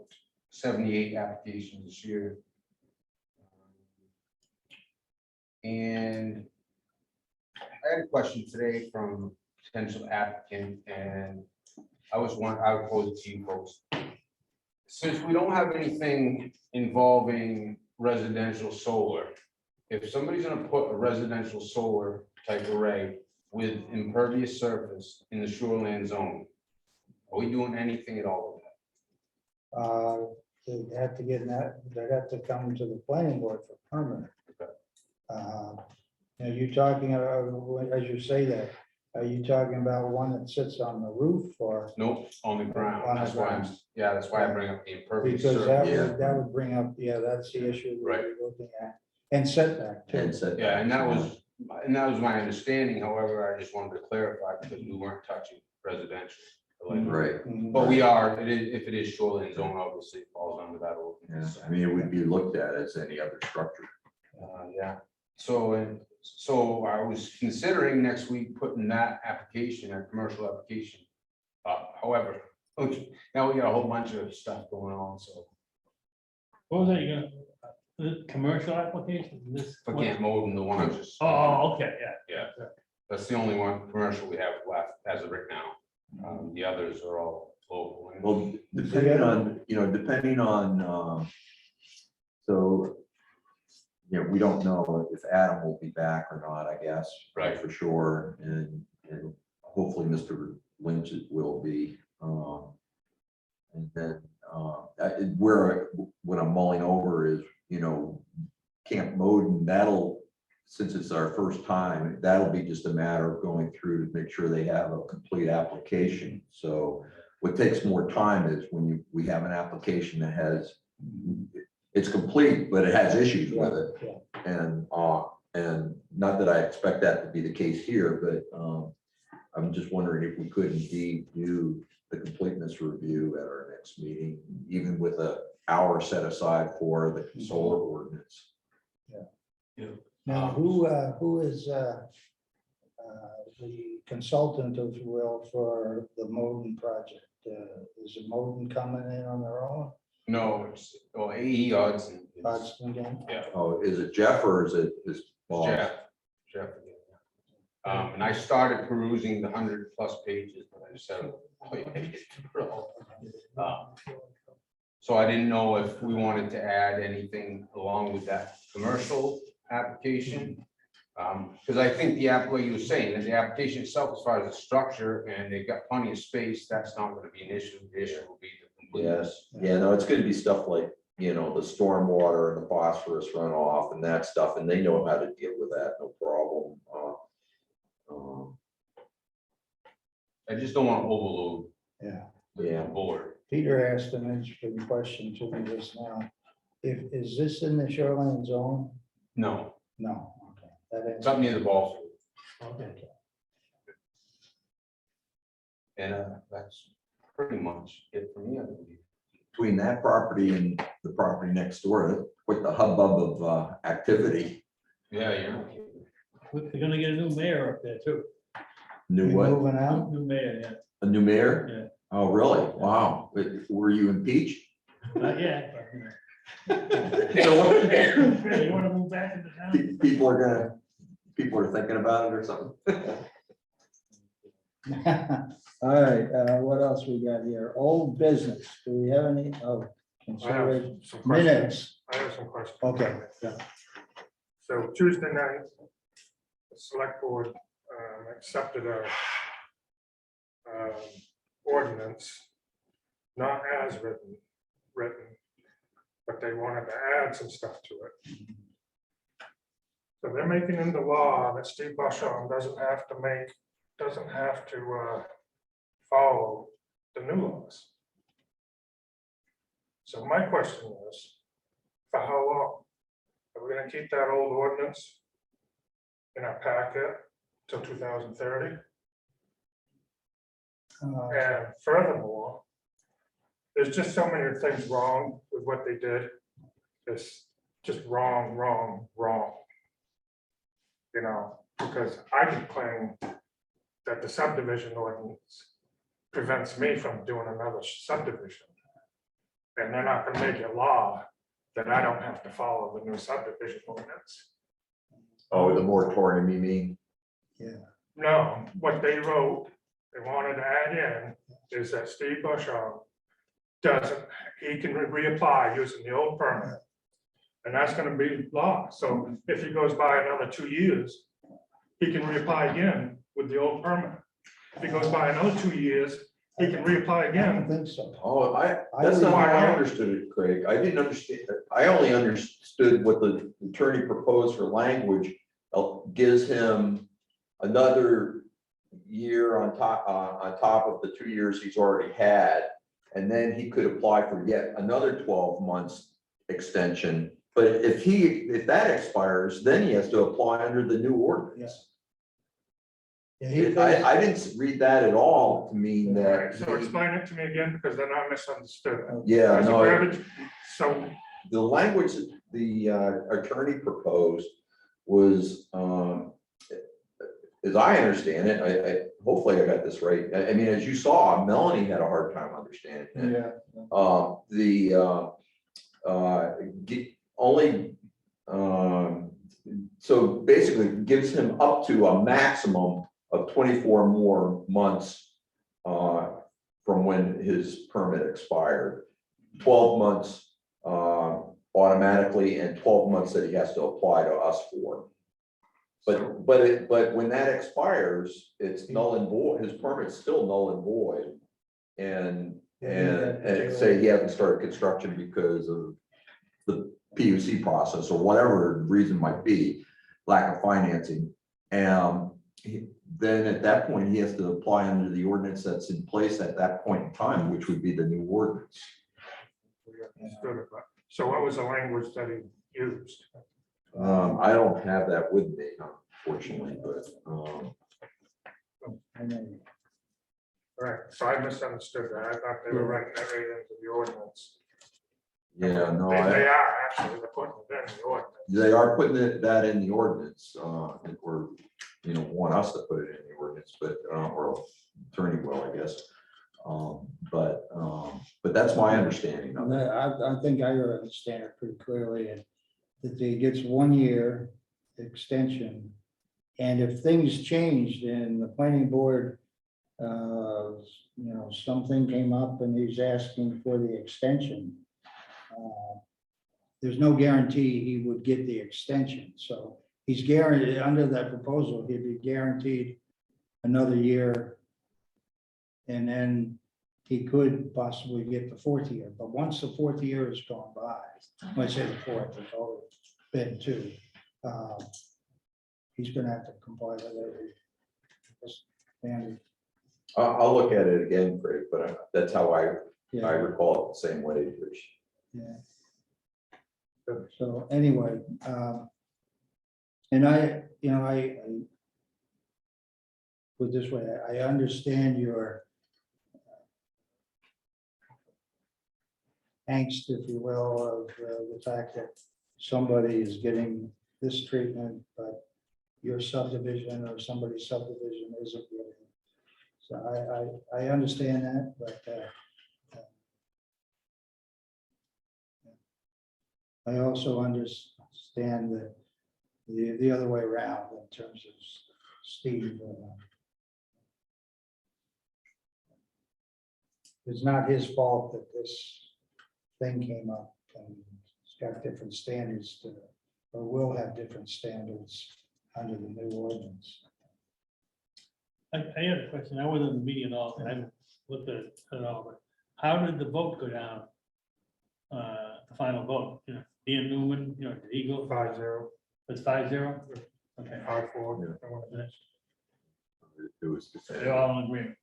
S1: 78 applications this year. And I had a question today from potential applicant, and I would pose it to you folks. Since we don't have anything involving residential solar, if somebody's gonna put a residential solar type array with impervious surface in the shoreline zone, are we doing anything at all with that?
S2: They'd have to get that, they'd have to come to the planning board for permit.
S1: Okay.
S2: Are you talking, as you say that, are you talking about one that sits on the roof or?
S1: Nope, on the ground.
S2: On the
S1: That's why
S2: ground.
S1: that's why I bring up the impervious
S2: Because that
S1: surface.
S2: would, that would bring up, yeah, that's the issue.
S1: Right.
S2: we're looking at. And setback too.
S3: And said.
S1: Yeah, and that was my understanding. However, I just wanted to clarify because we weren't touching residential.
S3: Right,
S2: Mhm.
S1: But we are, if it is shoreline zone, obviously it falls under that
S3: yeah,
S1: ordinance.
S3: I mean, it would be looked at as any other structure.
S1: Yeah, so I was considering next week putting that application, a commercial application up. However, now we got a whole bunch of stuff going on, so
S7: what was that, you gonna, the commercial application, this?
S1: I
S7: one?
S1: can't mold them, the one I just.
S7: Oh, okay, yeah.
S1: Yeah. That's the only one commercial we have left as of right now. The others are all local.
S3: Well, depending on, depending on, so, we don't know if Adam will be back or not, I guess.
S1: Right.
S3: For sure, and hopefully Mr. Lynch will be. And then, what I'm mulling over is, Camp Moden, that'll since it's our first time, that'll be just a matter of going through to make sure they have a complete application. So what takes more time is when we have an application that has, it's complete, but it has issues with it.
S2: Yeah.
S3: And not that I expect that to be the case here, but I'm just wondering if we could indeed do the completeness review at our next meeting, even with an hour set aside for the solar ordinance.
S2: Now, who is the consultant, if you will, for the Moden project? Is it Moden coming in on their own?
S1: No, it's, well, AE odds and
S2: Hodgson again?
S3: Oh, is it Jeff or is it his boss?
S1: Jeff again. And I started perusing the 100+ pages, but I just haven't quite made it through. So I didn't know if we wanted to add anything along with that commercial application. Because I think the app, what you were saying, that the application itself, as far as the structure, and they've got plenty of space, that's not going to be an issue. The issue will be the completeness.
S3: Yes, yeah, no, it's gonna be stuff like, you know, the stormwater and the phosphorus runoff and that stuff, and they know how to deal with that, no problem.
S1: I just don't want to overload
S2: Yeah.
S3: Yeah,
S1: the board.
S2: Peter asked an interesting question to me just now. Is this in the shoreline zone?
S1: No,
S2: No, okay. That
S1: it's
S2: answers-
S1: up near the ball field.
S2: Okay.
S1: And that's pretty much it for me, I believe.
S3: between that property and the property next door, with the hubbub of activity,
S1: Yeah, yeah.
S7: We're gonna get a new mayor up there too.
S3: new
S2: You
S3: what,
S2: moving out?
S7: New mayor, yeah.
S3: a new mayor?
S7: Yeah.
S3: Oh, really? Wow, were you impeached?
S7: Not yet, but, you
S3: So what-
S7: know. You wanna move back into town?
S3: People are thinking about it or something?
S2: All right, what else we got here? Old business. Do we have any? Oh,
S6: I have
S2: consider
S6: some questions.
S2: minutes.
S6: I have some questions.
S2: Okay. Yeah.
S6: So Tuesday night, the select board accepted a ordinance, not as written, but they wanted to add some stuff to it. So they're making into law that Steve Basham doesn't have to follow the new laws. So my question is, for how long? Are we gonna keep that old ordinance in our packet till 2030? And furthermore, there's just so many things wrong with what they did. It's just wrong. You know, because I can claim that the subdivision ordinance prevents me from doing another subdivision. And they're not gonna make it law that I don't have to follow the new subdivision ordinance.
S3: Oh, the moratorium, you mean?
S6: No, what they wrote, they wanted to add in is that Steve Basham he can reapply using the old permit. And that's gonna be law. So if he goes by another 2 years, he can reapply again with the old permit. If he goes by another 2 years, he can reapply
S2: I don't
S6: again.
S2: think so.
S3: Oh, that's not how I understood it, Craig. I didn't understand, I only understood what the attorney proposed for language gives him another year on top of the 2 years he's already had. And then he could apply for yet another 12 months extension. But if that expires, then he has to apply under the new ordinance.
S2: Yeah, he thinks-
S3: I didn't read that at all to mean that.
S6: So explain it to me again, because then I misunderstood it.
S3: Yeah,
S6: As a
S3: no,
S6: verbiage, so
S3: the language that the attorney proposed was, as I understand it, I hopefully I got this right. I mean, as you saw, Melanie had a hard time understanding it.
S2: Yeah.
S3: So basically gives him up to a maximum of 24 more months from when his permit expired. 12 months automatically and 12 months that he has to apply to us for. But when that expires, it's null and void, his permit's still null and void. And say he hasn't started construction because of the PUC process or whatever the reason might be. lack of financing. Then at that point, he has to apply under the ordinance that's in place at that point in time, which would be the new ordinance.
S6: We understood it, but- So what was the language that he used?
S3: I don't have that with me, unfortunately, but,
S2: And then,
S6: Right, so I misunderstood that. I thought they were writing that right into the ordinance.
S3: yeah, no,
S6: They
S3: I,
S6: are actually, they're putting it in the ordinance.
S3: they are putting that in the ordinance, or, want us to put it in the ordinance, but, or attorney will, I guess. But that's my understanding of it.
S2: I think I understand it pretty clearly, and that he gets 1 year extension. And if things changed and the planning board, something came up and he's asking for the extension, there's no guarantee he would get the extension. So he's guaranteed, under that proposal, he'd be guaranteed another year. And then he could possibly get the 4th year, but once the 4th year is gone by, when I say the 4th, it's already been 2. He's gonna have to comply with every standard.
S3: I'll look at it again, Craig, but that's how I
S2: Yeah,
S3: recall it the same way, Rich.
S2: yeah. So anyway, and I put it this way, I understand your angst, if you will, of the fact that somebody is getting this treatment, but your subdivision or somebody's subdivision isn't getting it. So I understand that, but I also understand that the other way around in terms of Steve. It's not his fault that this thing came up, and it's got different standards to, or will have different standards under the new ordinance.
S7: I had a question. I wasn't in the meeting at all, and I looked at it all, but how did the vote go down? The final vote, Ian Newman, did he go?
S6: 5-0,
S7: It's 5-0? Okay.
S6: 5-4.
S3: It was.
S7: They're all in agreement.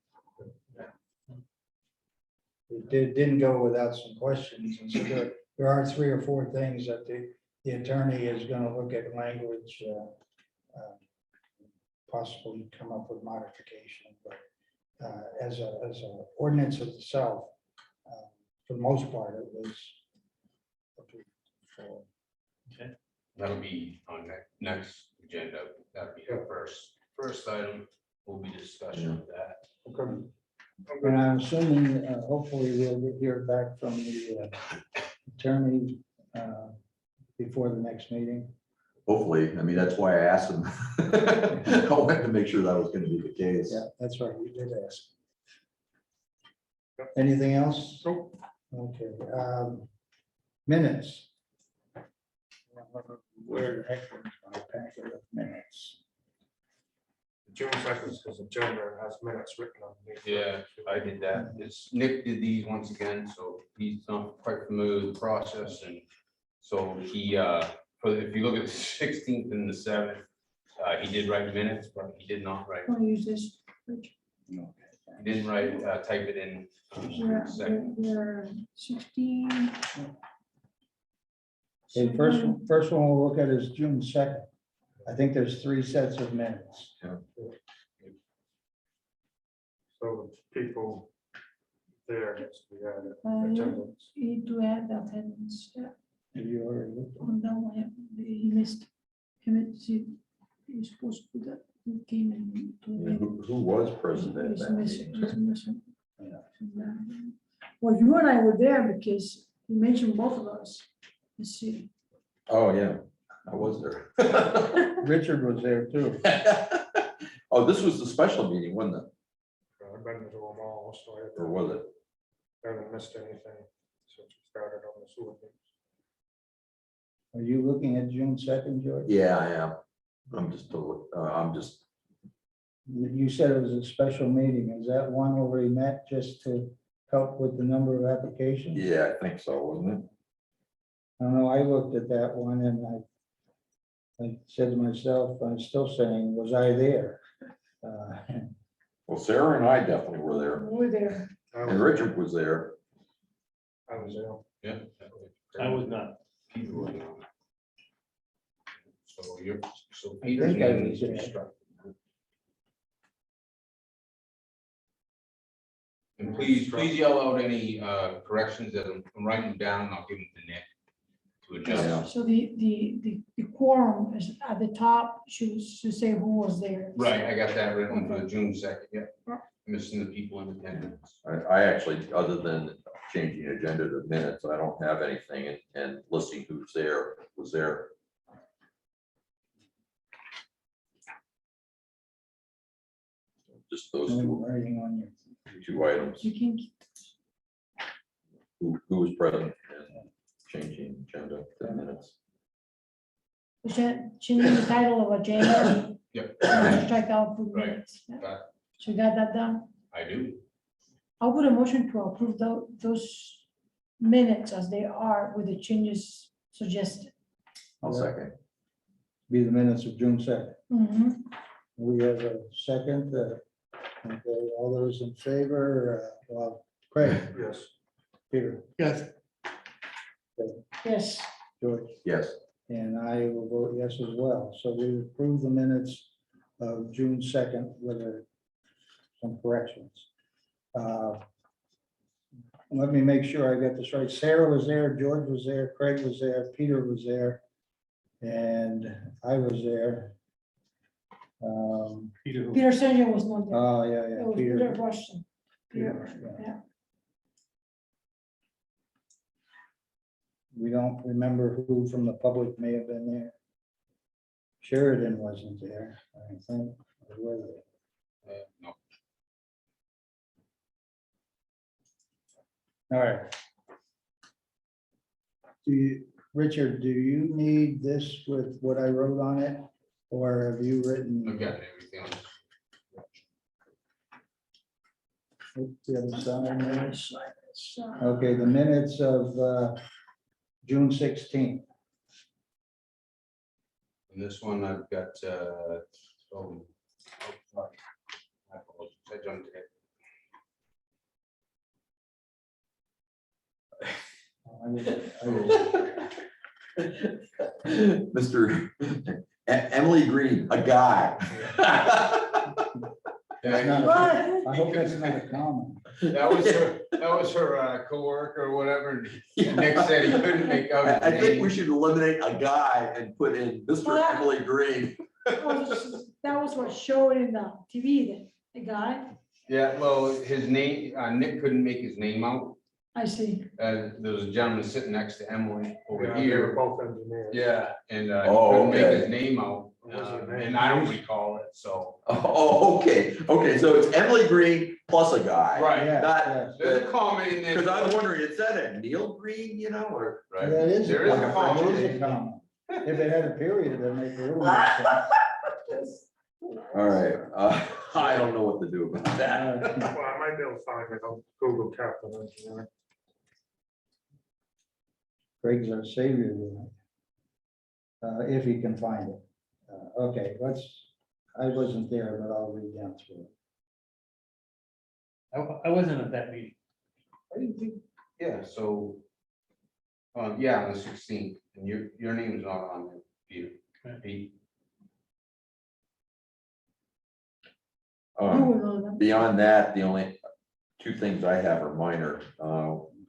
S2: It didn't go without some questions, and so there are 3 or 4 things that the attorney is gonna look at language, possibly come up with modification, but as a ordinance itself, for the most part, it was approved. So,
S1: That'll be on next agenda. That'll be the first item. Will be discussion of that.
S6: Okay.
S2: and I'm assuming, hopefully we'll hear back from the attorney before the next meeting.
S3: Hopefully, I mean, that's why I asked him. I wanted to make sure that was gonna be the case.
S2: Yeah, that's right, you did ask. Anything else?
S6: Nope.
S2: Okay, minutes. Where the heck is my packet of minutes?
S6: June 2nd is because the agenda has minutes written on it.
S1: Yeah, I did that. It's Nick did these once again, so he's not quite familiar with the process, and so he, if you look at the 16th and the 7th, he did write minutes, but he did not write.
S4: Want to use this? Rich?
S1: He didn't write, type it in.
S4: We're 16.
S2: Okay, first one we'll look at is June 2nd. I think there's 3 sets of minutes.
S6: So people there, needs to be added,
S4: Uh,
S6: attendance.
S4: Need to add the attendance,
S2: Have you already looked?
S4: on that one, he missed, he was supposed to put that, he came in.
S3: Who was present at
S4: He's
S3: that
S4: missing,
S3: meeting?
S4: he's missing.
S2: Yeah.
S4: Well, you and I were there because he mentioned both of us. Let's see.
S3: Oh, yeah, I was there.
S2: Richard was there too.
S3: Oh, this was the special meeting, wasn't it?
S6: I've been to them all, so
S3: Or was it?
S6: I haven't missed anything since we started on the sewer things.
S2: Are you looking at June 2nd, George?
S3: Yeah, I am. I'm just,
S2: You said it was a special meeting. Is that one where we met just to help with the number of applications?
S3: yeah, I think so, wasn't it?
S2: I don't know, I looked at that one and I said to myself, I'm still saying, was I there?
S3: Well, Sarah and I definitely were there,
S4: We're there.
S3: and Richard was there.
S6: I was there.
S1: Yeah.
S7: I was not.
S1: Peter was not. So you're, so
S2: I
S1: Peter's
S2: think I
S1: name
S2: was
S1: needs to be
S2: there.
S1: struck. And please yell out any corrections that I'm writing down, and I'll give them to Nick to
S3: Yeah.
S1: adjust.
S4: So the quorum is at the top, should say who was there.
S1: Right, I got that written for the June 2nd, yeah. Missing the people in attendance.
S3: I actually, other than changing agenda to minutes, I don't have anything, and listing who's there, was there. Just those
S2: Writing on your.
S3: two items,
S4: You can,
S3: who was present and changing agenda to minutes.
S4: changing the title of agenda.
S1: Yep.
S4: Strike out the
S1: Right.
S4: minutes. Yeah.
S1: Got it.
S4: So you got that done?
S1: I do.
S4: I'll put a motion to approve those minutes as they are with the changes suggested.
S3: I'll second.
S2: Be the minutes of June 2nd.
S4: Mhm.
S2: We have a second. Okay, all those in favor, well, Craig,
S6: Yes.
S2: Peter,
S7: Yes.
S4: Yes,
S2: George,
S3: Yes,
S2: and I will vote yes as well. So we approve the minutes of June 2nd with some corrections. Let me make sure I got this right. Sarah was there, George was there, Craig was there, Peter was there, and I was there.
S7: Peter,
S4: Peter Senior was not there.
S2: Oh, yeah,
S4: It
S2: yeah,
S4: was Peter
S2: Peter.
S4: Rushton.
S2: Peter, yeah.
S4: Yeah.
S2: We don't remember who from the public may have been there. Sheridan wasn't there, I think, or were they?
S1: No.
S2: All right. Richard, do you need this with what I wrote on it? Or have you
S1: I've
S2: written?
S1: got everything else.
S2: What's the other side there?
S4: So,
S2: Okay, the minutes of June 16th.
S1: And this one I've got, sorry. I apologize, I jumped ahead.
S3: Mr. Emily Green, a guy.
S4: What?
S2: I hope that's not a comment.
S1: That was her coworker or whatever. and Nick said he couldn't make out. his
S3: I think we
S1: name.
S3: should eliminate a guy and put in Mr. Emily Green.
S4: That was what showed in the TV, the guy,
S1: Yeah, well, his name, Nick couldn't make his name out.
S4: I see.
S1: There was a gentleman sitting next to Emily over
S6: Yeah, they were
S1: here.
S6: both engineers.
S1: Yeah, and he
S3: Oh,
S1: couldn't make
S3: okay.
S1: his name out.
S6: What was his name?
S1: And I don't recall it, so.
S3: Oh, okay, so it's Emily Green plus a guy.
S1: Right.
S2: Yeah,
S3: Not-
S2: yes.
S1: There's a comment in there.
S3: Because I was wondering, is that a Neil Green, or?
S1: Right.
S2: That is.
S1: There is a
S2: That
S1: comment.
S2: is a comment. If it had a period, it'd make a little more sense.
S3: All right, I don't know what to do about that.
S6: Well, I might be able to find it on Google Captain Engineering.
S2: Craig's our savior, if he can find it. Okay, I wasn't there, but I'll read down through it.
S7: I wasn't at that meeting.
S1: I didn't think, yeah, so. Yeah, on the 16th, and your name is not on there, Peter. Pete.
S4: You were on that.
S3: Beyond that, the only two things I have are minor.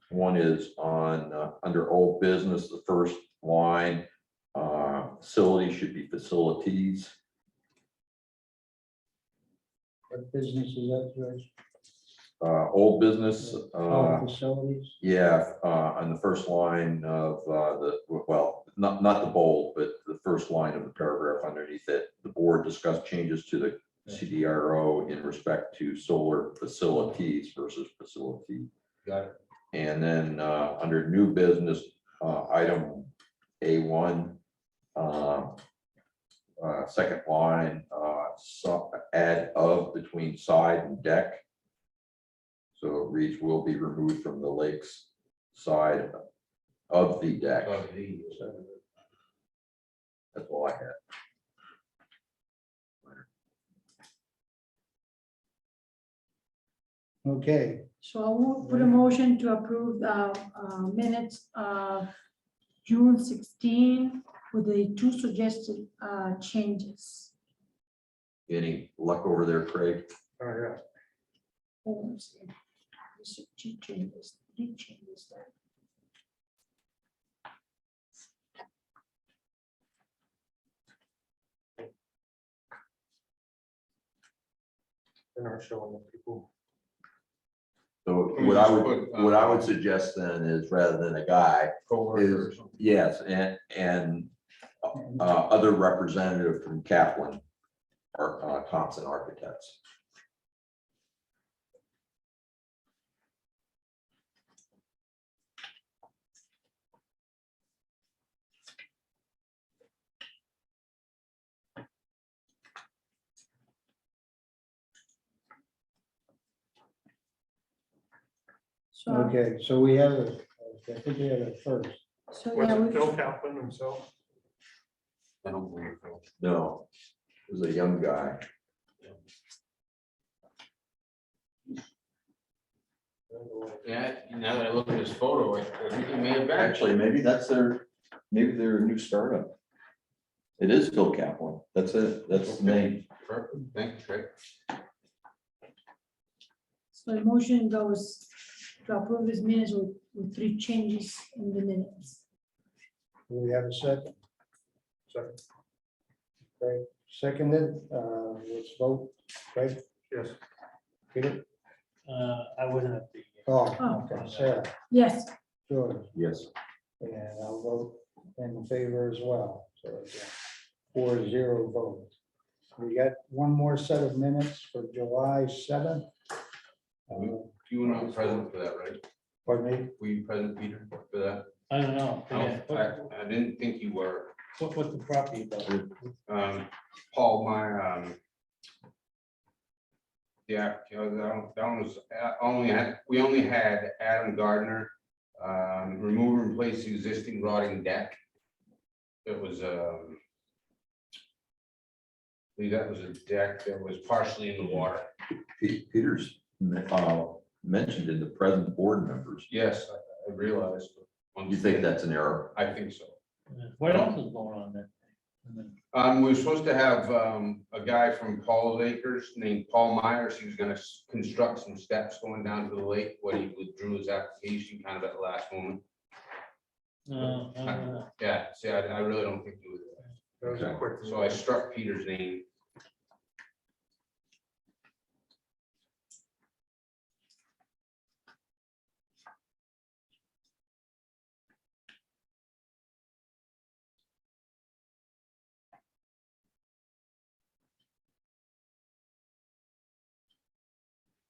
S3: One is on, under old business, the first line, facility should be facilities.
S2: What business is that, George?
S3: Old business,
S2: Oh, facilities?
S3: yeah, on the first line of well, not the bold, but the first line of the paragraph underneath it. The board discussed changes to the CDRO in respect to solar facilities versus facility.
S1: Got it.
S3: And then under new business, item A1, second line, so add of between side and deck. So it reads will be removed from the lake's side of the deck.
S1: Of the-
S3: That's all I had.
S2: Okay,
S4: So I will put a motion to approve the minutes of June 16 with the two suggested changes.
S3: Any luck over there, Craig?
S6: Oh, yeah.
S4: Oh, let's see. There's two changes, three changes there.
S6: They're not showing the people.
S3: So
S1: Can we
S3: what I
S1: just
S3: would,
S1: put,
S3: what I would suggest then is rather than a guy,
S1: Coworker or something.
S3: yes, and other representative from Kaplan or Thompson Architects.
S4: So,
S2: okay, so we have, I think we have a first.
S4: so
S6: Was
S4: yeah,
S6: it
S4: we,
S6: Phil Kaplan himself?
S1: I don't believe so.
S3: No, it was a young guy.
S1: Yeah, now that I look at his photo, I think he may have been.
S3: Actually, maybe that's maybe they're a new startup. It is Phil Kaplan. That's it. That's the name.
S1: Perfect, thank you, Craig.
S4: so the motion goes to approve this minutes with three changes in the minutes.
S2: Do we have a second?
S6: Second.
S2: Craig, seconded, let's vote. Craig,
S6: Yes.
S2: Peter?
S7: I wasn't at the.
S2: Oh, okay, Sarah,
S4: Yes,
S2: George,
S3: Yes.
S2: and I'll vote in favor as well. So it's a 4-0 vote. We got one more set of minutes for July 7th.
S1: You were not present for that, right?
S2: Pardon me?
S1: Were you present, Peter, for that?
S7: I don't know.
S1: I don't- I didn't think you were.
S7: What's the property about?
S1: Paul, yeah, that one was, we only had Adam Gardner, remove and replace existing rotting deck. It was, I believe that was a deck that was partially in the water.
S3: Peter's mentioned in the present board members.
S1: Yes, I realized.
S3: You think that's an error?
S1: I think so.
S7: What else is going on there?
S1: We were supposed to have a guy from Paul's Acres named Paul Myers. He was gonna construct some steps going down to the lake, but he withdrew his application kind of at the last moment. Yeah, see, I really don't think he was there.
S6: That was a quick.
S1: So I struck Peter's name.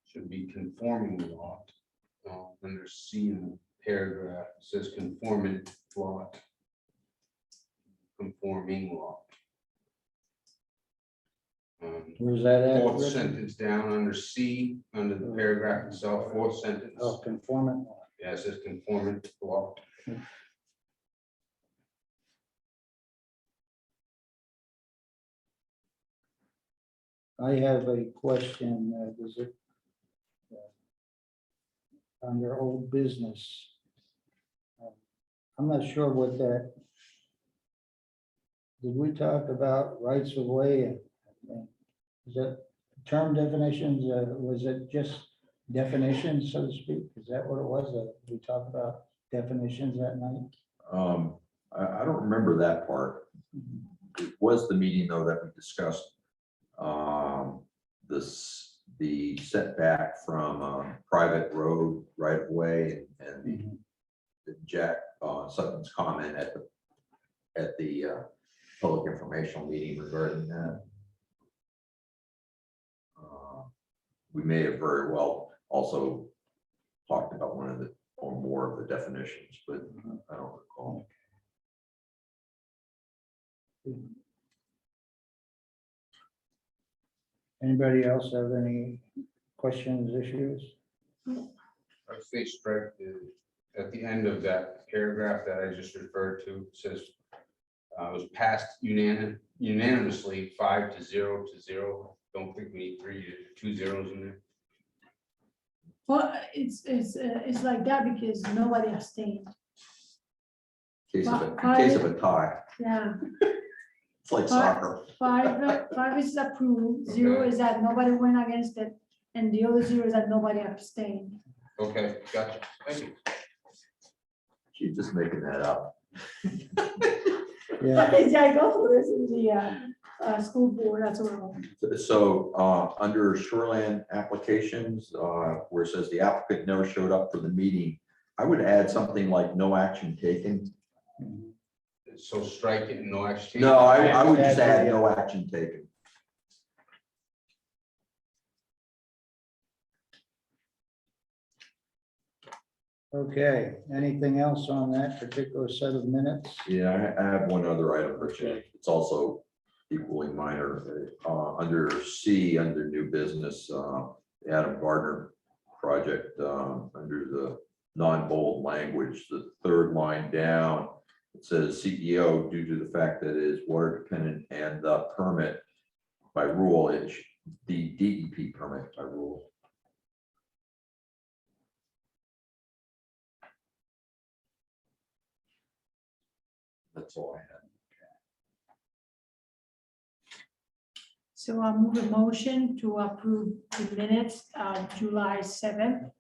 S1: Should be conforming lot. Under C in the paragraph, it says conforming lot. Conforming lot.
S2: Where's that at?
S1: Fourth
S2: Richard?
S1: sentence down under C, under the paragraph itself, fourth sentence.
S2: Oh, conformant.
S1: Yeah, it says conforming lot.
S2: I have a question, does it under old business? I'm not sure what that. Did we talk about rights of way and is that term definitions, was it just definitions, so to speak? Is that what it was, that we talked about definitions that night?
S3: I don't remember that part. It was the meeting though that we discussed the setback from private road right of way and the Jack Sutton's comment at the public informational meeting regarding that. We may have very well also talked about one of the or more of the definitions, but I don't recall.
S2: Anybody else have any questions, issues?
S1: I would say strike at the end of that paragraph that I just referred to, it says It was passed unanimously, 5-0. Don't think we need 2 zeros in there.
S4: Well, it's like that because nobody abstained.
S3: Case of a tie.
S4: Yeah,
S3: It's like soccer.
S4: five is approved, 0
S1: Okay.
S4: is that nobody went against it, and the other 0 is that nobody abstained.
S1: Okay, gotcha. Thank you.
S3: She's just making that up.
S2: Yeah,
S4: Yeah, I go through this in the school board as well.
S3: So, under shoreland applications, where it says the applicant never showed up for the meeting, I would add something like no action taken.
S1: So strike it and no action.
S3: No, I would just add no action taken.
S2: okay. Anything else on that particular set of minutes?
S3: Yeah, I have one other item, Richard. It's also equally minor. Under C, under new business, Adam Gardner project, under the non-bold language, the third line down, it says CEO due to the fact that it is water dependent and the permit by rule, it's the DEP permit by rule. That's all I had.
S4: So I'll move a motion to approve the minutes of July 7th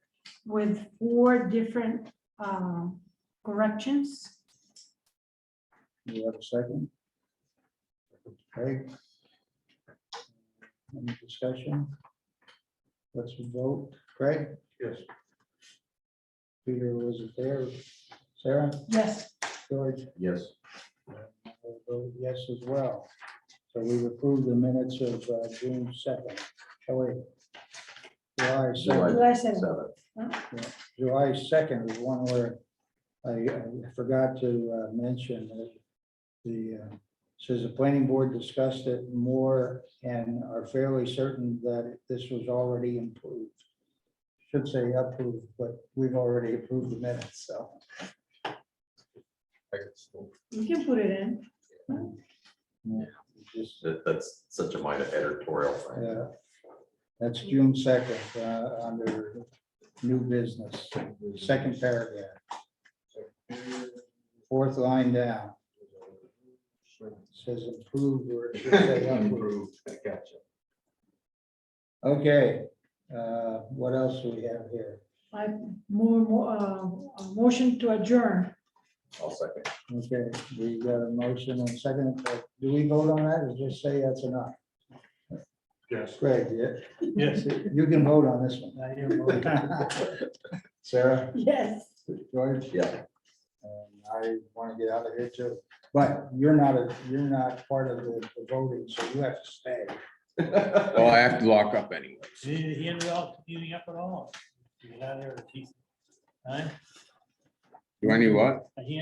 S4: with 4 different corrections.
S2: You have a second? Okay. Any discussion? Let's vote. Craig?
S6: Yes.
S2: Peter, was it there? Sarah?
S4: Yes,
S2: George?
S3: Yes.
S2: I vote yes as well. So we've approved the minutes of June 2nd. Oh, wait. July 2nd.
S4: July 7th.
S3: Seven.
S2: July 2nd is one where I forgot to mention that says the planning board discussed it more and are fairly certain that this was already improved. Should say approved, but we've already approved the minutes, so.
S4: you can put it in.
S2: Just,
S3: That's such a minor editorial thing.
S2: that's June 2nd, under new business, second paragraph. Fourth line down. Says improved or it should say approved.
S1: Improved. I gotcha.
S2: Okay, what else do we have here?
S4: I move a motion to adjourn.
S3: I'll second.
S2: Okay, we got a motion and second, but do we vote on that or just say that's enough?
S6: Yes.
S2: Greg, yeah,
S7: Yes.
S2: you can vote on this one. Sarah,
S4: Yes.
S2: George?
S3: Yeah.
S2: And I want to get out of here too, but you're not part of the voting, so you have to stay.
S1: Well, I have to lock up anyways.
S7: He ended up cleaning up at all. You get out of there, at a decent time.
S1: Do I need what?
S7: He